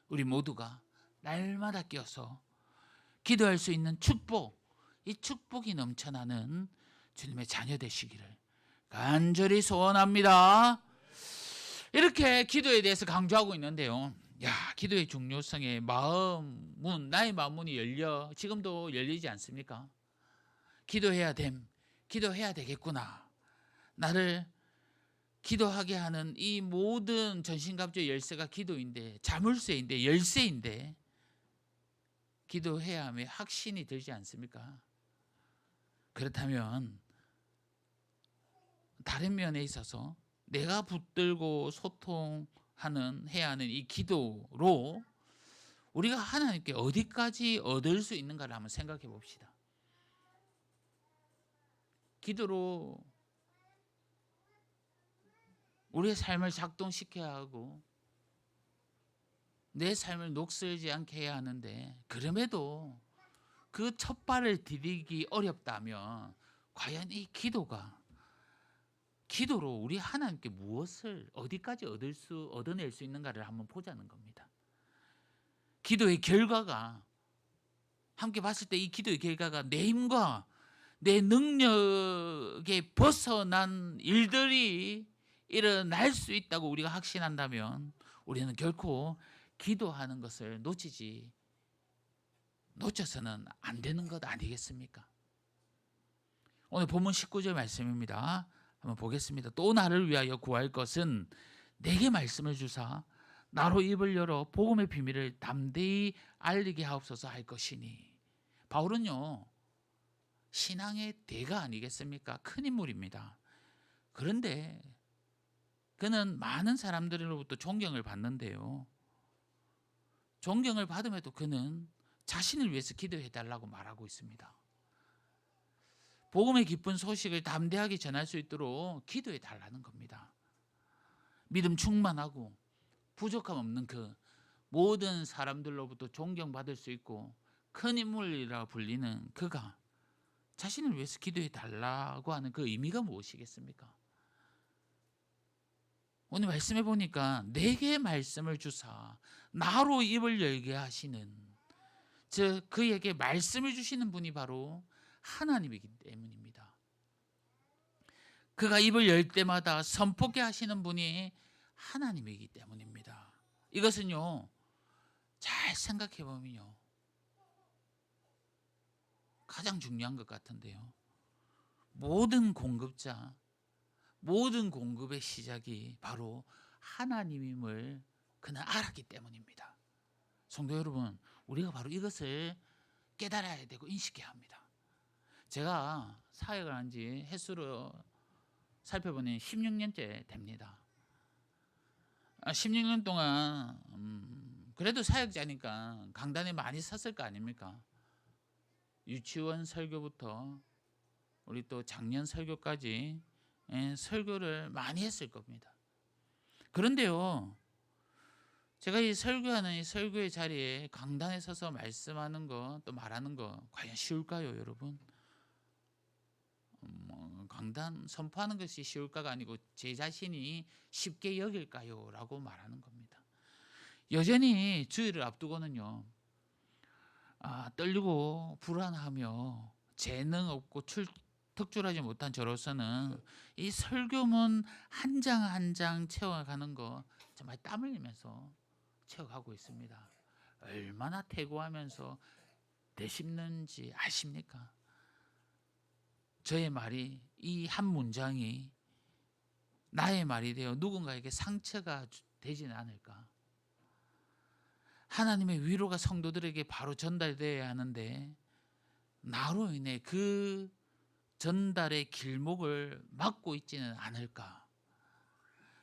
우리 모두가 날마다 깨어서 기도할 수 있는 축복, 이 축복이 넘쳐나는 주님의 자녀 되시기를 간절히 소원합니다. 이렇게 기도에 대해서 강조하고 있는데요. 기도의 중요성에 나의 마음 문이 지금도 열리지 않습니까? 기도해야 되겠구나. 나를 기도하게 하는 이 모든 전신갑주의 열쇠가 기도인데, 자물쇠인데, 열쇠인데, 기도해야 함에 확신이 들지 않습니까? 그렇다면 다른 면에 있어서 내가 붙들고 해야 하는 이 기도로 우리가 하나님께 어디까지 얻을 수 있는가를 한번 생각해 봅시다. 기도로 우리의 삶을 작동시켜야 하고 내 삶을 녹슬지 않게 해야 하는데, 그럼에도 그 첫 발을 디디기 어렵다면 과연 이 기도로 우리 하나님께 무엇을 어디까지 얻어낼 수 있는가를 한번 보자는 겁니다. 기도의 결과가, 함께 봤을 때 이 기도의 결과가 내 힘과 내 능력에 벗어난 일들이 일어날 수 있다고 우리가 확신한다면 우리는 결코 기도하는 것을 놓쳐서는 안 되는 것 아니겠습니까? 오늘 본문 19절 말씀입니다. 한번 보겠습니다. 또 나를 위하여 구할 것은 내게 말씀을 주사 나로 입을 열어 복음의 비밀을 담대히 알리게 하옵소서 할 것이니. 바울은요, 신앙의 대가 아니겠습니까? 큰 인물입니다. 그런데 그는 많은 사람들로부터 존경을 받는데요, 존경을 받음에도 그는 자신을 위해서 기도해 달라고 말하고 있습니다. 복음의 기쁜 소식을 담대하게 전할 수 있도록 기도해 달라는 겁니다. 믿음 충만하고 부족함 없는 그 모든 사람들로부터 존경받을 수 있고 큰 인물이라 불리는 그가 자신을 위해서 기도해 달라고 하는 그 의미가 무엇이겠습니까? 오늘 말씀해 보니까 내게 말씀을 주사 나로 입을 열게 하시는, 즉 그에게 말씀을 주시는 분이 바로 하나님이기 때문입니다. 그가 입을 열 때마다 선포케 하시는 분이 하나님이기 때문입니다. 이것은요, 잘 생각해 보면요, 가장 중요한 것 같은데요, 모든 공급의 시작이 바로 하나님임을 그는 알았기 때문입니다. 성도 여러분, 우리가 바로 이것을 깨달아야 되고 인식해야 합니다. 제가 사역을 한 지 횟수로 살펴보니 16년째 됩니다. 16년 동안 그래도 사역자니까 강단에 많이 섰을 거 아닙니까? 유치원 설교부터 우리 또 작년 설교까지 설교를 많이 했을 겁니다. 그런데요, 제가 이 설교하는 이 설교의 자리에 강단에 서서 말씀하는 거, 또 말하는 거 과연 쉬울까요, 여러분? 강단 선포하는 것이 쉬울까가 아니고 제 자신이 쉽게 여길까요? 라고 말하는 겁니다. 여전히 주일을 앞두고는요, 떨리고 불안하며 재능 없고 특출하지 못한 저로서는 이 설교문 한 장 한 장 채워가는 거 정말 땀 흘리면서 채워가고 있습니다. 얼마나 태고하면서 되씹는지 아십니까? 저의 말이, 이 한 문장이 나의 말이 되어 누군가에게 상처가 되지는 않을까? 하나님의 위로가 성도들에게 바로 전달되어야 하는데 나로 인해 그 전달의 길목을 막고 있지는 않을까?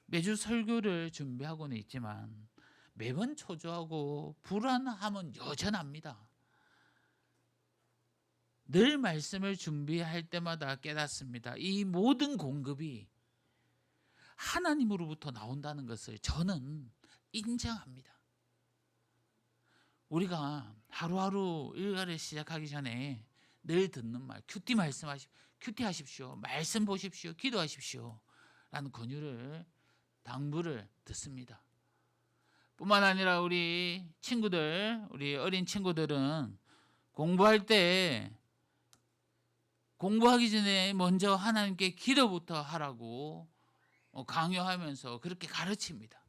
매주 설교를 준비하고는 있지만 매번 초조하고 불안함은 여전합니다. 늘 말씀을 준비할 때마다 깨닫습니다. 이 모든 공급이 하나님으로부터 나온다는 것을 저는 인정합니다. 우리가 하루하루 일과를 시작하기 전에 늘 듣는 말, 큐티하십시오, 말씀 보십시오, 기도하십시오 라는 권유를, 당부를 듣습니다. 뿐만 아니라 우리 친구들, 우리 어린 친구들은 공부할 때 공부하기 전에 먼저 하나님께 기도부터 하라고 강요하면서 그렇게 가르칩니다.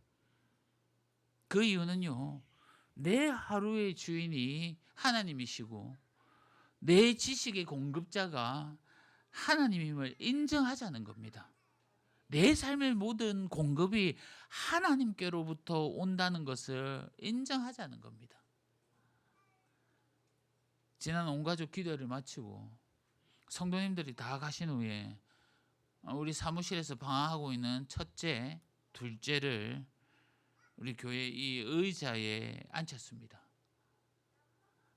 그 이유는요, 내 하루의 주인이 하나님이시고 내 지식의 공급자가 하나님임을 인정하자는 겁니다. 내 삶의 모든 공급이 하나님께로부터 온다는 것을 인정하자는 겁니다. 지난 온가족 기도를 마치고 성도님들이 다 가신 후에 우리 사무실에서 방황하고 있는 첫째, 둘째를 우리 교회 이 의자에 앉혔습니다.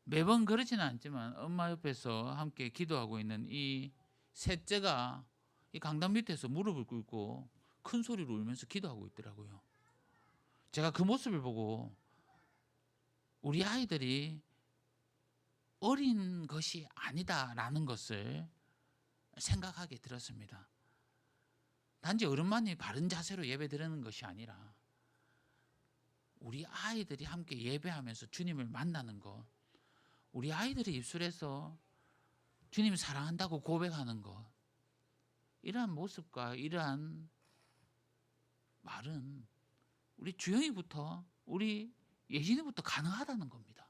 매번 그러지는 않지만 엄마 옆에서 함께 기도하고 있는 이 셋째가 이 강당 밑에서 무릎을 꿇고 큰 소리로 울면서 기도하고 있더라고요. 제가 그 모습을 보고 우리 아이들이 어린 것이 아니다라는 것을 생각하게 들었습니다. 단지 어른만이 바른 자세로 예배 드리는 것이 아니라 우리 아이들이 함께 예배하면서 주님을 만나는 것, 우리 아이들의 입술에서 주님 사랑한다고 고백하는 것, 이러한 모습과 이러한 말은 우리 주영이부터, 우리 예진이부터 가능하다는 겁니다.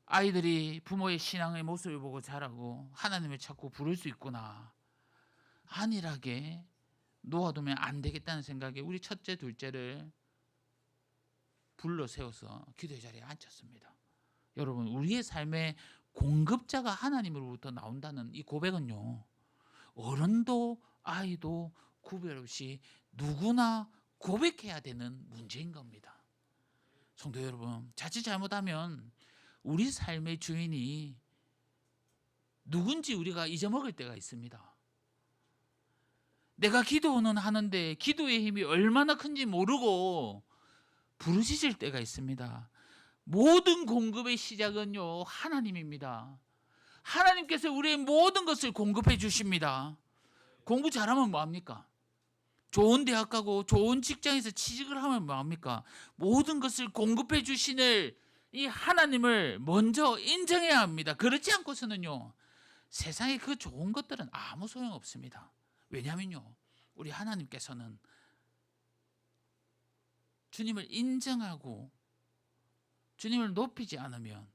아이들이 부모의 신앙의 모습을 보고 자라고 하나님을 찾고 부를 수 있구나, 안일하게 놓아두면 안 되겠다는 생각에 우리 첫째, 둘째를 불러 세워서 기도의 자리에 앉혔습니다. 여러분, 우리의 삶의 공급자가 하나님으로부터 나온다는 이 고백은요, 어른도 아이도 구별 없이 누구나 고백해야 되는 문제인 겁니다. 성도 여러분, 자칫 잘못하면 우리 삶의 주인이 누군지 우리가 잊어먹을 때가 있습니다. 내가 기도는 하는데 기도의 힘이 얼마나 큰지 모르고 부르짖을 때가 있습니다. 모든 공급의 시작은요, 하나님입니다. 하나님께서 우리의 모든 것을 공급해 주십니다. 공부 잘하면 뭐합니까? 좋은 대학 가고 좋은 직장에서 취직을 하면 뭐합니까? 모든 것을 공급해 주시는 이 하나님을 먼저 인정해야 합니다. 그렇지 않고서는요, 세상의 그 좋은 것들은 아무 소용 없습니다. 왜냐하면요, 우리 하나님께서는 주님을 인정하고 주님을 높이지 않으면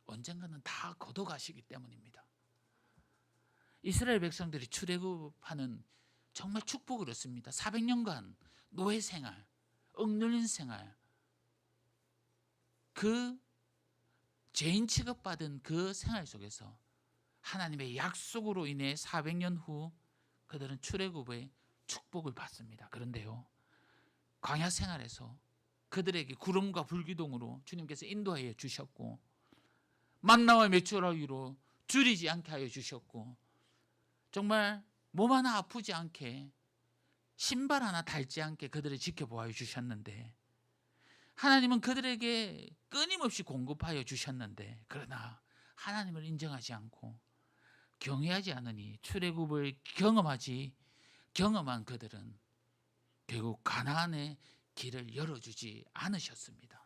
언젠가는 다 걷어가시기 때문입니다. 이스라엘 백성들이 출애굽하는 정말 축복을 얻습니다. 400년간 노예 생활, 억눌린 생활, 그 죄인 취급받은 그 생활 속에서 하나님의 약속으로 인해 400년 후 그들은 출애굽의 축복을 받습니다. 그런데요, 광야 생활에서 그들에게 구름과 불기둥으로 주님께서 인도하여 주셨고, 만나와 메추라기로 줄이지 않게 하여 주셨고, 정말 몸 하나 아프지 않게, 신발 하나 닳지 않게 그들을 지켜보아 주셨는데, 하나님은 그들에게 끊임없이 공급하여 주셨는데, 그러나 하나님을 인정하지 않고 경외하지 않으니 출애굽을 경험한 그들은 결국 가나안의 길을 열어주지 않으셨습니다.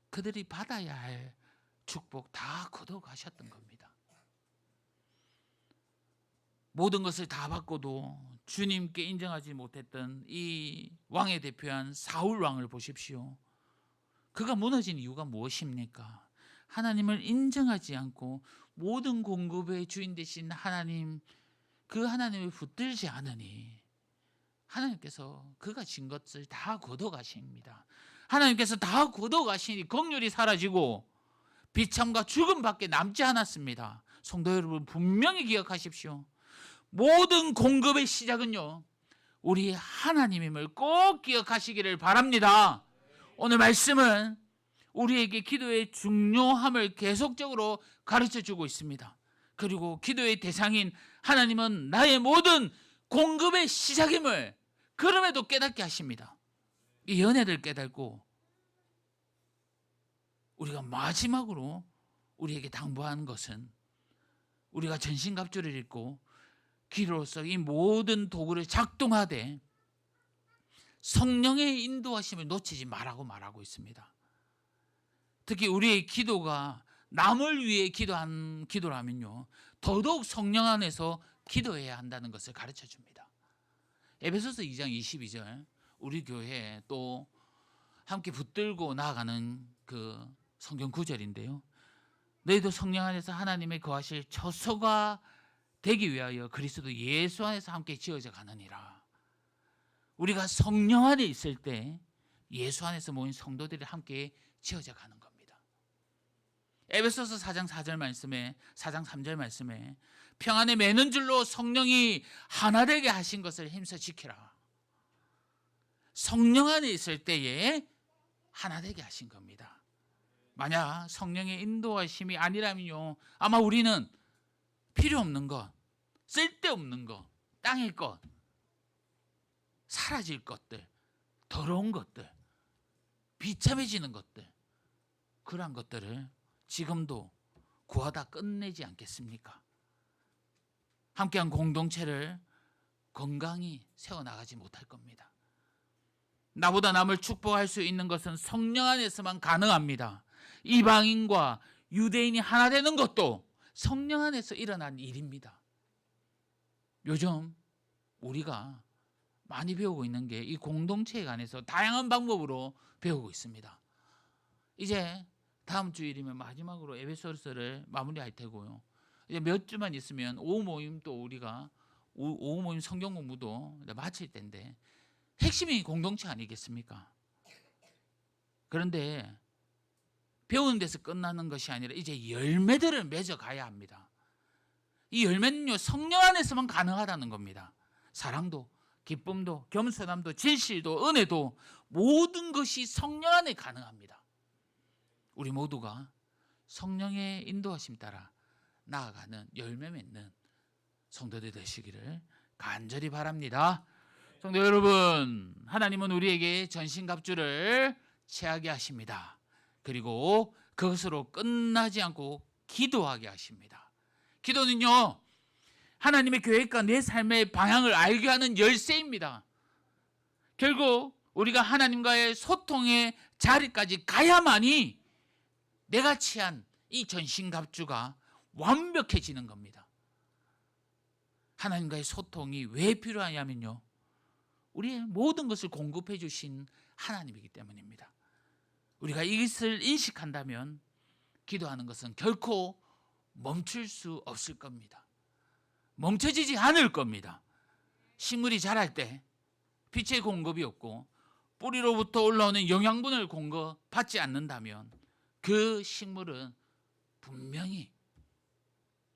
그들이 받아야 할 축복 다 거둬가셨던 겁니다. 모든 것을 다 받고도 주님께 인정하지 못했던 이 왕의 대표한 사울 왕을 보십시오. 그가 무너진 이유가 무엇입니까? 하나님을 인정하지 않고 모든 공급의 주인 되신 하나님, 그 하나님을 붙들지 않으니 하나님께서 그가 진 것을 다 걷어가십니다. 하나님께서 다 걷어가시니 긍휼이 사라지고 비참과 죽음밖에 남지 않았습니다. 성도 여러분, 분명히 기억하십시오. 모든 공급의 시작은요, 우리 하나님임을 꼭 기억하시기를 바랍니다. 오늘 말씀은 우리에게 기도의 중요함을 계속적으로 가르쳐주고 있습니다. 그리고 기도의 대상인 하나님은 나의 모든 공급의 시작임을 그럼에도 깨닫게 하십니다. 이 연애를 깨닫고 우리가 마지막으로 우리에게 당부하는 것은 우리가 전신갑주를 입고 기도로서 이 모든 도구를 작동하되 성령의 인도하심을 놓치지 말라고 있습니다. 특히 우리의 기도가 남을 위해 기도한 기도라면요, 더더욱 성령 안에서 기도해야 한다는 것을 가르쳐 줍니다. 에베소서 2장 22절, 우리 교회에 또 함께 붙들고 나아가는 그 성경 구절인데요, 너희도 성령 안에서 하나님의 거하실 처소가 되기 위하여 그리스도 예수 안에서 함께 지어져 가느니라. 우리가 성령 안에 있을 때 예수 안에서 모인 성도들이 함께 지어져 가는 겁니다. 에베소서 4장 4절 말씀에, 4장 3절 말씀에 평안에 매는 줄로 성령이 하나 되게 하신 것을 힘써 지키라. 성령 안에 있을 때에 하나 되게 하신 겁니다. 만약 성령의 인도하심이 아니라면요, 아마 우리는 필요 없는 것, 쓸데없는 것, 땅의 것, 사라질 것들, 더러운 것들, 비참해지는 것들, 그러한 것들을 지금도 구하다 끝내지 않겠습니까? 함께한 공동체를 건강히 세워나가지 못할 겁니다. 나보다 남을 축복할 수 있는 것은 성령 안에서만 가능합니다. 이방인과 유대인이 하나 되는 것도 성령 안에서 일어난 일입니다. 요즘 우리가 많이 배우고 있는 게 이 공동체에 관해서 다양한 방법으로 배우고 있습니다. 이제 다음 주일이면 마지막으로 에베소서를 마무리할 테고요. 이제 몇 주만 있으면 오후 모임도 우리가 오후 모임 성경 공부도 마칠 텐데 핵심이 공동체 아니겠습니까? 그런데 배우는 데서 끝나는 것이 아니라 이제 열매들을 맺어 가야 합니다. 이 열매는요, 성령 안에서만 가능하다는 겁니다. 사랑도, 기쁨도, 겸손함도, 진실도, 은혜도 모든 것이 성령 안에 가능합니다. 우리 모두가 성령의 인도하심 따라 나아가는 열매 맺는 성도들 되시기를 간절히 바랍니다. 성도 여러분, 하나님은 우리에게 전신갑주를 취하게 하십니다. 그리고 그것으로 끝나지 않고 기도하게 하십니다. 기도는요, 하나님의 계획과 내 삶의 방향을 알게 하는 열쇠입니다. 결국 우리가 하나님과의 소통의 자리까지 가야만이 내가 취한 이 전신갑주가 완벽해지는 겁니다. 하나님과의 소통이 왜 필요하냐면요, 우리의 모든 것을 공급해 주신 하나님이기 때문입니다. 우리가 이것을 인식한다면 기도하는 것은 결코 멈출 수 없을 겁니다. 멈춰지지 않을 겁니다. 식물이 자랄 때 빛의 공급이 없고 뿌리로부터 올라오는 영양분을 공급받지 않는다면 그 식물은 분명히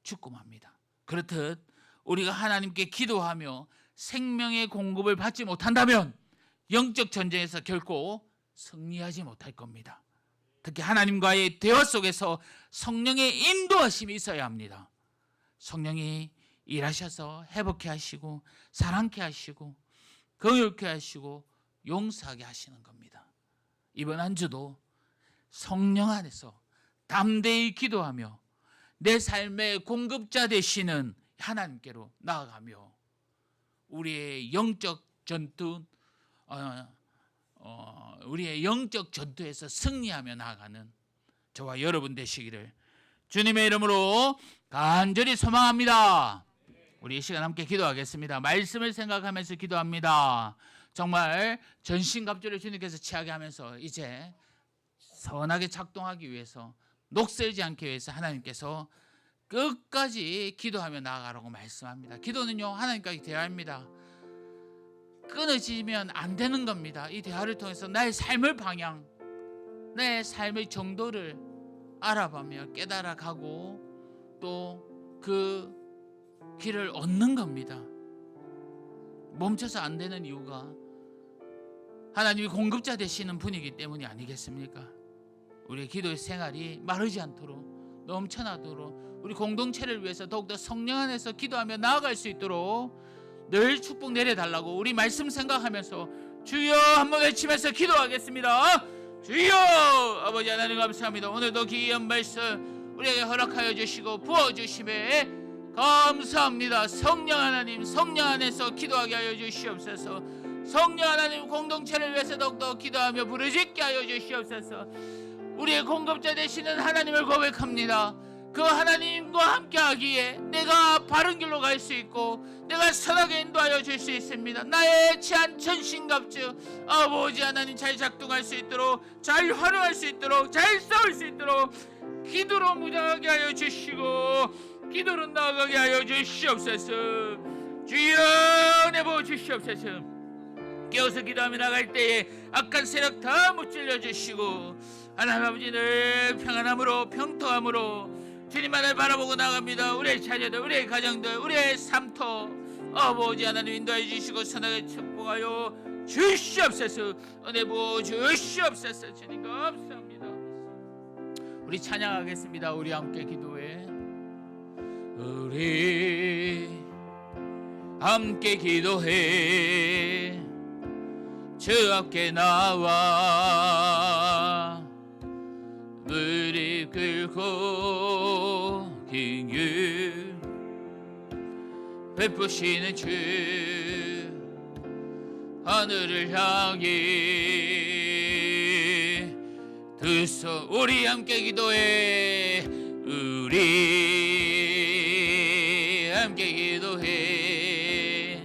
죽고 맙니다. 그렇듯 우리가 하나님께 기도하며 생명의 공급을 받지 못한다면 영적 전쟁에서 결코 승리하지 못할 겁니다. 특히 하나님과의 대화 속에서 성령의 인도하심이 있어야 합니다. 성령이 일하셔서 회복케 하시고 사랑케 하시고 긍휼케 하시고 용서하게 하시는 겁니다. 이번 한 주도 성령 안에서 담대히 기도하며 내 삶의 공급자 되시는 하나님께로 나아가며 우리의 영적 전투, 우리의 영적 전투에서 승리하며 나아가는 저와 여러분 되시기를 주님의 이름으로 간절히 소망합니다. 우리 이 시간 함께 기도하겠습니다. 말씀을 생각하면서 기도합니다. 정말 전신갑주를 주님께서 취하게 하면서 이제 선하게 작동하기 위해서, 녹슬지 않기 위해서 하나님께서 끝까지 기도하며 나아가라고 말씀합니다. 기도는요, 하나님과의 대화입니다. 끊어지면 안 되는 겁니다. 이 대화를 통해서 나의 삶의 방향, 내 삶의 정도를 알아가며 깨달아가고 또 그 길을 얻는 겁니다. 멈춰서 안 되는 이유가 하나님이 공급자 되시는 분이기 때문이 아니겠습니까? 우리의 기도의 생활이 마르지 않도록 넘쳐나도록 우리 공동체를 위해서 더욱더 성령 안에서 기도하며 나아갈 수 있도록 늘 축복 내려달라고 우리 말씀 생각하면서 주여 한번 외치면서 기도하겠습니다. 주여 아버지 하나님 감사합니다. 오늘도 귀한 말씀 우리에게 허락하여 주시고 부어주심에 감사합니다. 성령 하나님, 성령 안에서 기도하게 하여 주시옵소서. 성령 하나님, 공동체를 위해서 더욱더 기도하며 부르짖게 하여 주시옵소서. 우리의 공급자 되시는 하나님을 고백합니다. 그 하나님과 함께하기에 내가 바른 길로 갈 수 있고 내가 선하게 인도하여 줄 수 있습니다. 나의 치안 천신갑주 아버지 하나님 잘 작동할 수 있도록, 잘 활용할 수 있도록, 잘 싸울 수 있도록 기도로 무장하게 하여 주시고 기도로 나아가게 하여 주시옵소서. 주여 은혜 부어 주시옵소서. 깨어서 기도하며 나갈 때에 악한 세력 다 무찔러 주시고 하나님 아버지 늘 평안함으로 평통함으로 주님만을 바라보고 나갑니다. 우리의 자녀들, 우리의 가정들, 우리의 삶터 아버지 하나님 인도해 주시고 선하게 축복하여 주시옵소서. 은혜 부어 주시옵소서. 주님 감사합니다. 우리 찬양하겠습니다. 우리 함께 기도해. 우리 함께 기도해. 주 앞에 나와 무릎 꿇고 긍휼 베푸시는 주 하늘을 향해 두 손 우리 함께 기도해. 우리 함께 기도해.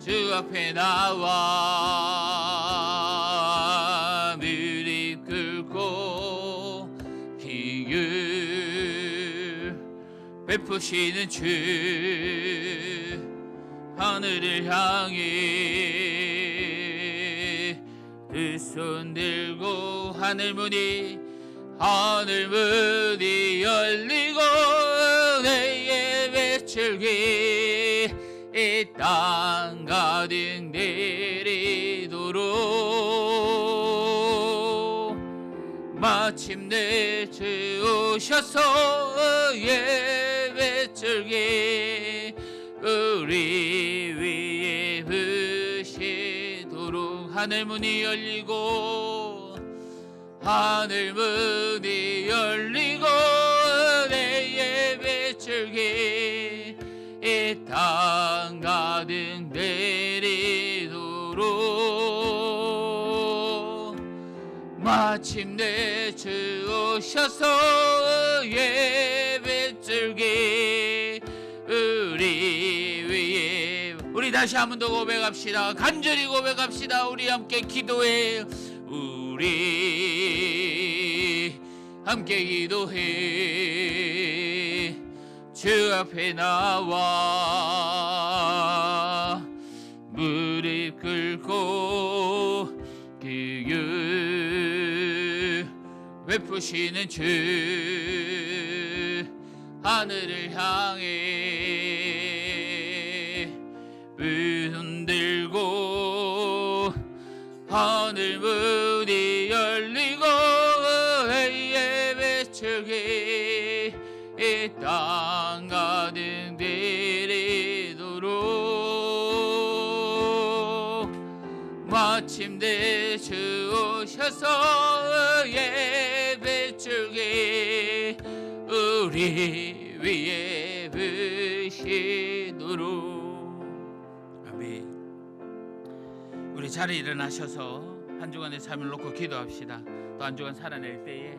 주 앞에 나와 무릎 꿇고 긍휼 베푸시는 주 하늘을 향해 두 손 들고 하늘문이 열리고 내 예배 즐기 이 땅 가득 내리도록 마침내 주 오셔서 예배 즐기 우리 위에 부시도록 하늘문이 열리고 하늘문이 열리고 내 예배 즐기 이 땅 가득 내리도록 마침내 주 오셔서 예배 즐기 우리 위에 우리 다시 한 번 더 고백합시다. 간절히 고백합시다. 우리 함께 기도해. 우리 함께 기도해. 주 앞에 나와 무릎 꿇고 긍휼 베푸시는 주 하늘을 향해 손 들고 하늘 문이 열리고 예배 즐기 이 땅 가득 내리도록 마침내 주 오셔서 예배 즐기 우리 위에 부시도록. 아멘. 우리 자리에 일어나셔서 한 주간의 삶을 놓고 기도합시다. 또 한 주간 살아낼 때에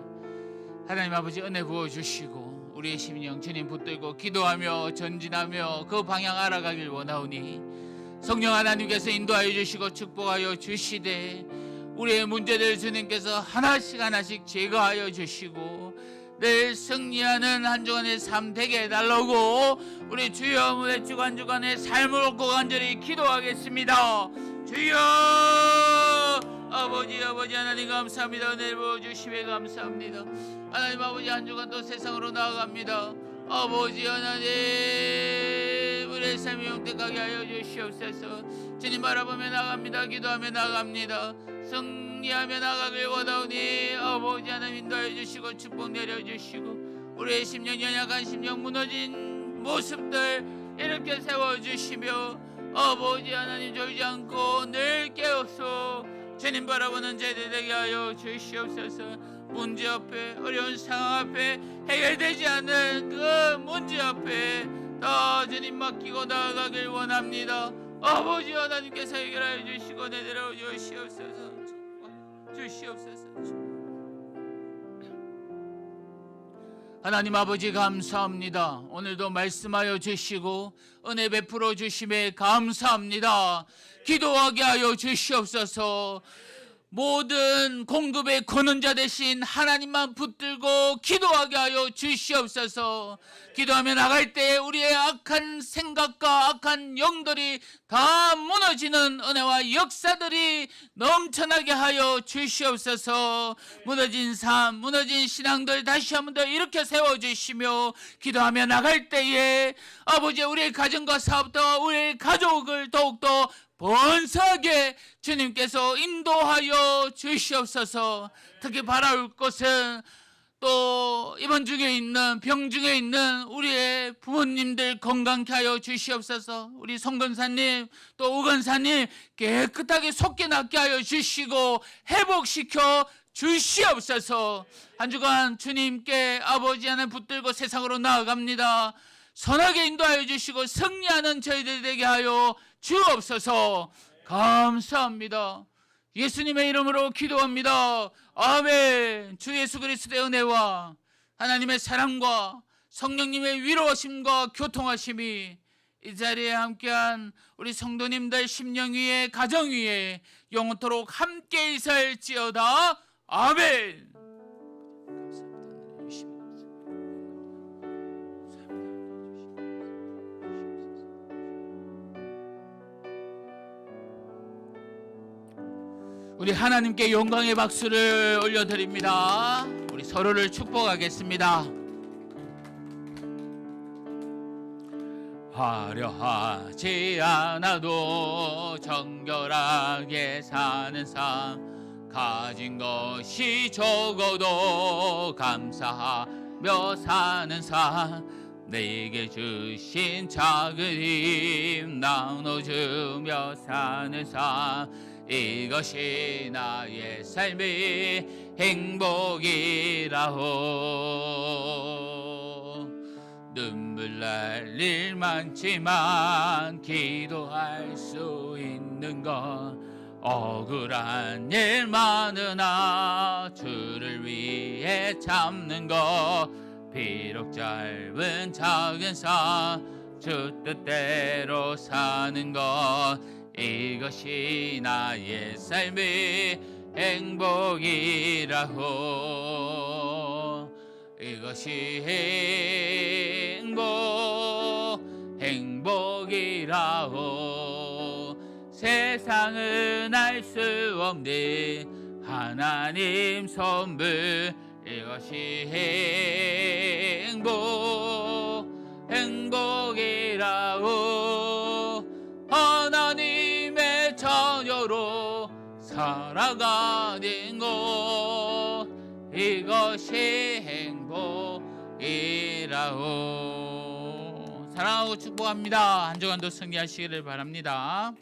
하나님 아버지 은혜 부어주시고 우리의 심령 주님 붙들고 기도하며 전진하며 그 방향 알아가길 원하오니 성령 하나님께서 인도하여 주시고 축복하여 주시되 우리의 문제들 주님께서 하나씩 하나씩 제거하여 주시고 늘 승리하는 한 주간의 삶 되게 해달라고 우리 주여 오늘 주간주간의 삶을 얻고 간절히 기도하겠습니다. 주여 아버지 하나님 감사합니다. 은혜 부어주시며 감사합니다. 하나님 아버지 한 주간 또 세상으로 나아갑니다. 아버지 하나님 우리의 삶이 용택하게 하여 주시옵소서. 주님 바라보며 나갑니다. 기도하며 나갑니다. 승리하며 나가길 원하오니 아버지 하나님 인도하여 주시고 축복 내려주시고 우리의 심령 연약한 심령 무너진 모습들 이렇게 세워주시며 아버지 하나님 졸지 않고 늘 깨어서 주님 바라보는 제들 되게 하여 주시옵소서. 문제 앞에 어려운 상황 앞에 해결되지 않는 그 문제 앞에 다 주님 맡기고 나아가길 원합니다. 아버지 하나님께서 해결하여 주시고 내려오 주시옵소서. 하나님 아버지 감사합니다. 오늘도 말씀하여 주시고 은혜 베풀어 주심에 감사합니다. 기도하게 하여 주시옵소서. 모든 공급의 권능자 되신 하나님만 붙들고 기도하게 하여 주시옵소서. 기도하며 나갈 때 우리의 악한 생각과 악한 영들이 다 무너지는 은혜와 역사들이 넘쳐나게 하여 주시옵소서. 무너진 삶, 무너진 신앙들 다시 한번 더 이렇게 세워주시며 기도하며 나갈 때에 아버지 우리의 가정과 사업과 우리의 가족을 더욱더 번성하게 주님께서 인도하여 주시옵소서. 특히 바라올 것은 또 입원 중에 있는 병 중에 있는 우리의 부모님들 건강케 하여 주시옵소서. 우리 송건사님 또 우건사님 깨끗하게 속게 낫게 하여 주시고 회복시켜 주시옵소서. 한 주간 주님께 아버지 하나님 붙들고 세상으로 나아갑니다. 선하게 인도하여 주시고 승리하는 저희들 되게 하여 주옵소서. 감사합니다. 예수님의 이름으로 기도합니다. 아멘. 주 예수 그리스도의 은혜와 하나님의 사랑과 성령님의 위로하심과 교통하심이 이 자리에 함께한 우리 성도님들 심령 위에 가정 위에 영원토록 함께 있을지어다. 아멘. 우리 하나님께 영광의 박수를 올려드립니다. 우리 서로를 축복하겠습니다. 화려하지 않아도 정결하게 사는 삶, 가진 것이 적어도 감사하며 사는 삶, 내게 주신 작은 힘 나눠주며 사는 삶, 이것이 나의 삶의 행복이라오. 눈물 날 일 많지만 기도할 수 있는 건 억울한 일 많으나 주를 위해 참는 것, 비록 짧은 작은 삶 주 뜻대로 사는 것, 이것이 나의 삶의 행복이라고. 이것이 행복이라고. 세상은 알 수 없는 하나님 선물, 이것이 행복이라고. 하나님의 자녀로 살아가는 것, 이것이 행복이라고. 사랑하고 축복합니다. 한 주간도 승리하시기를 바랍니다.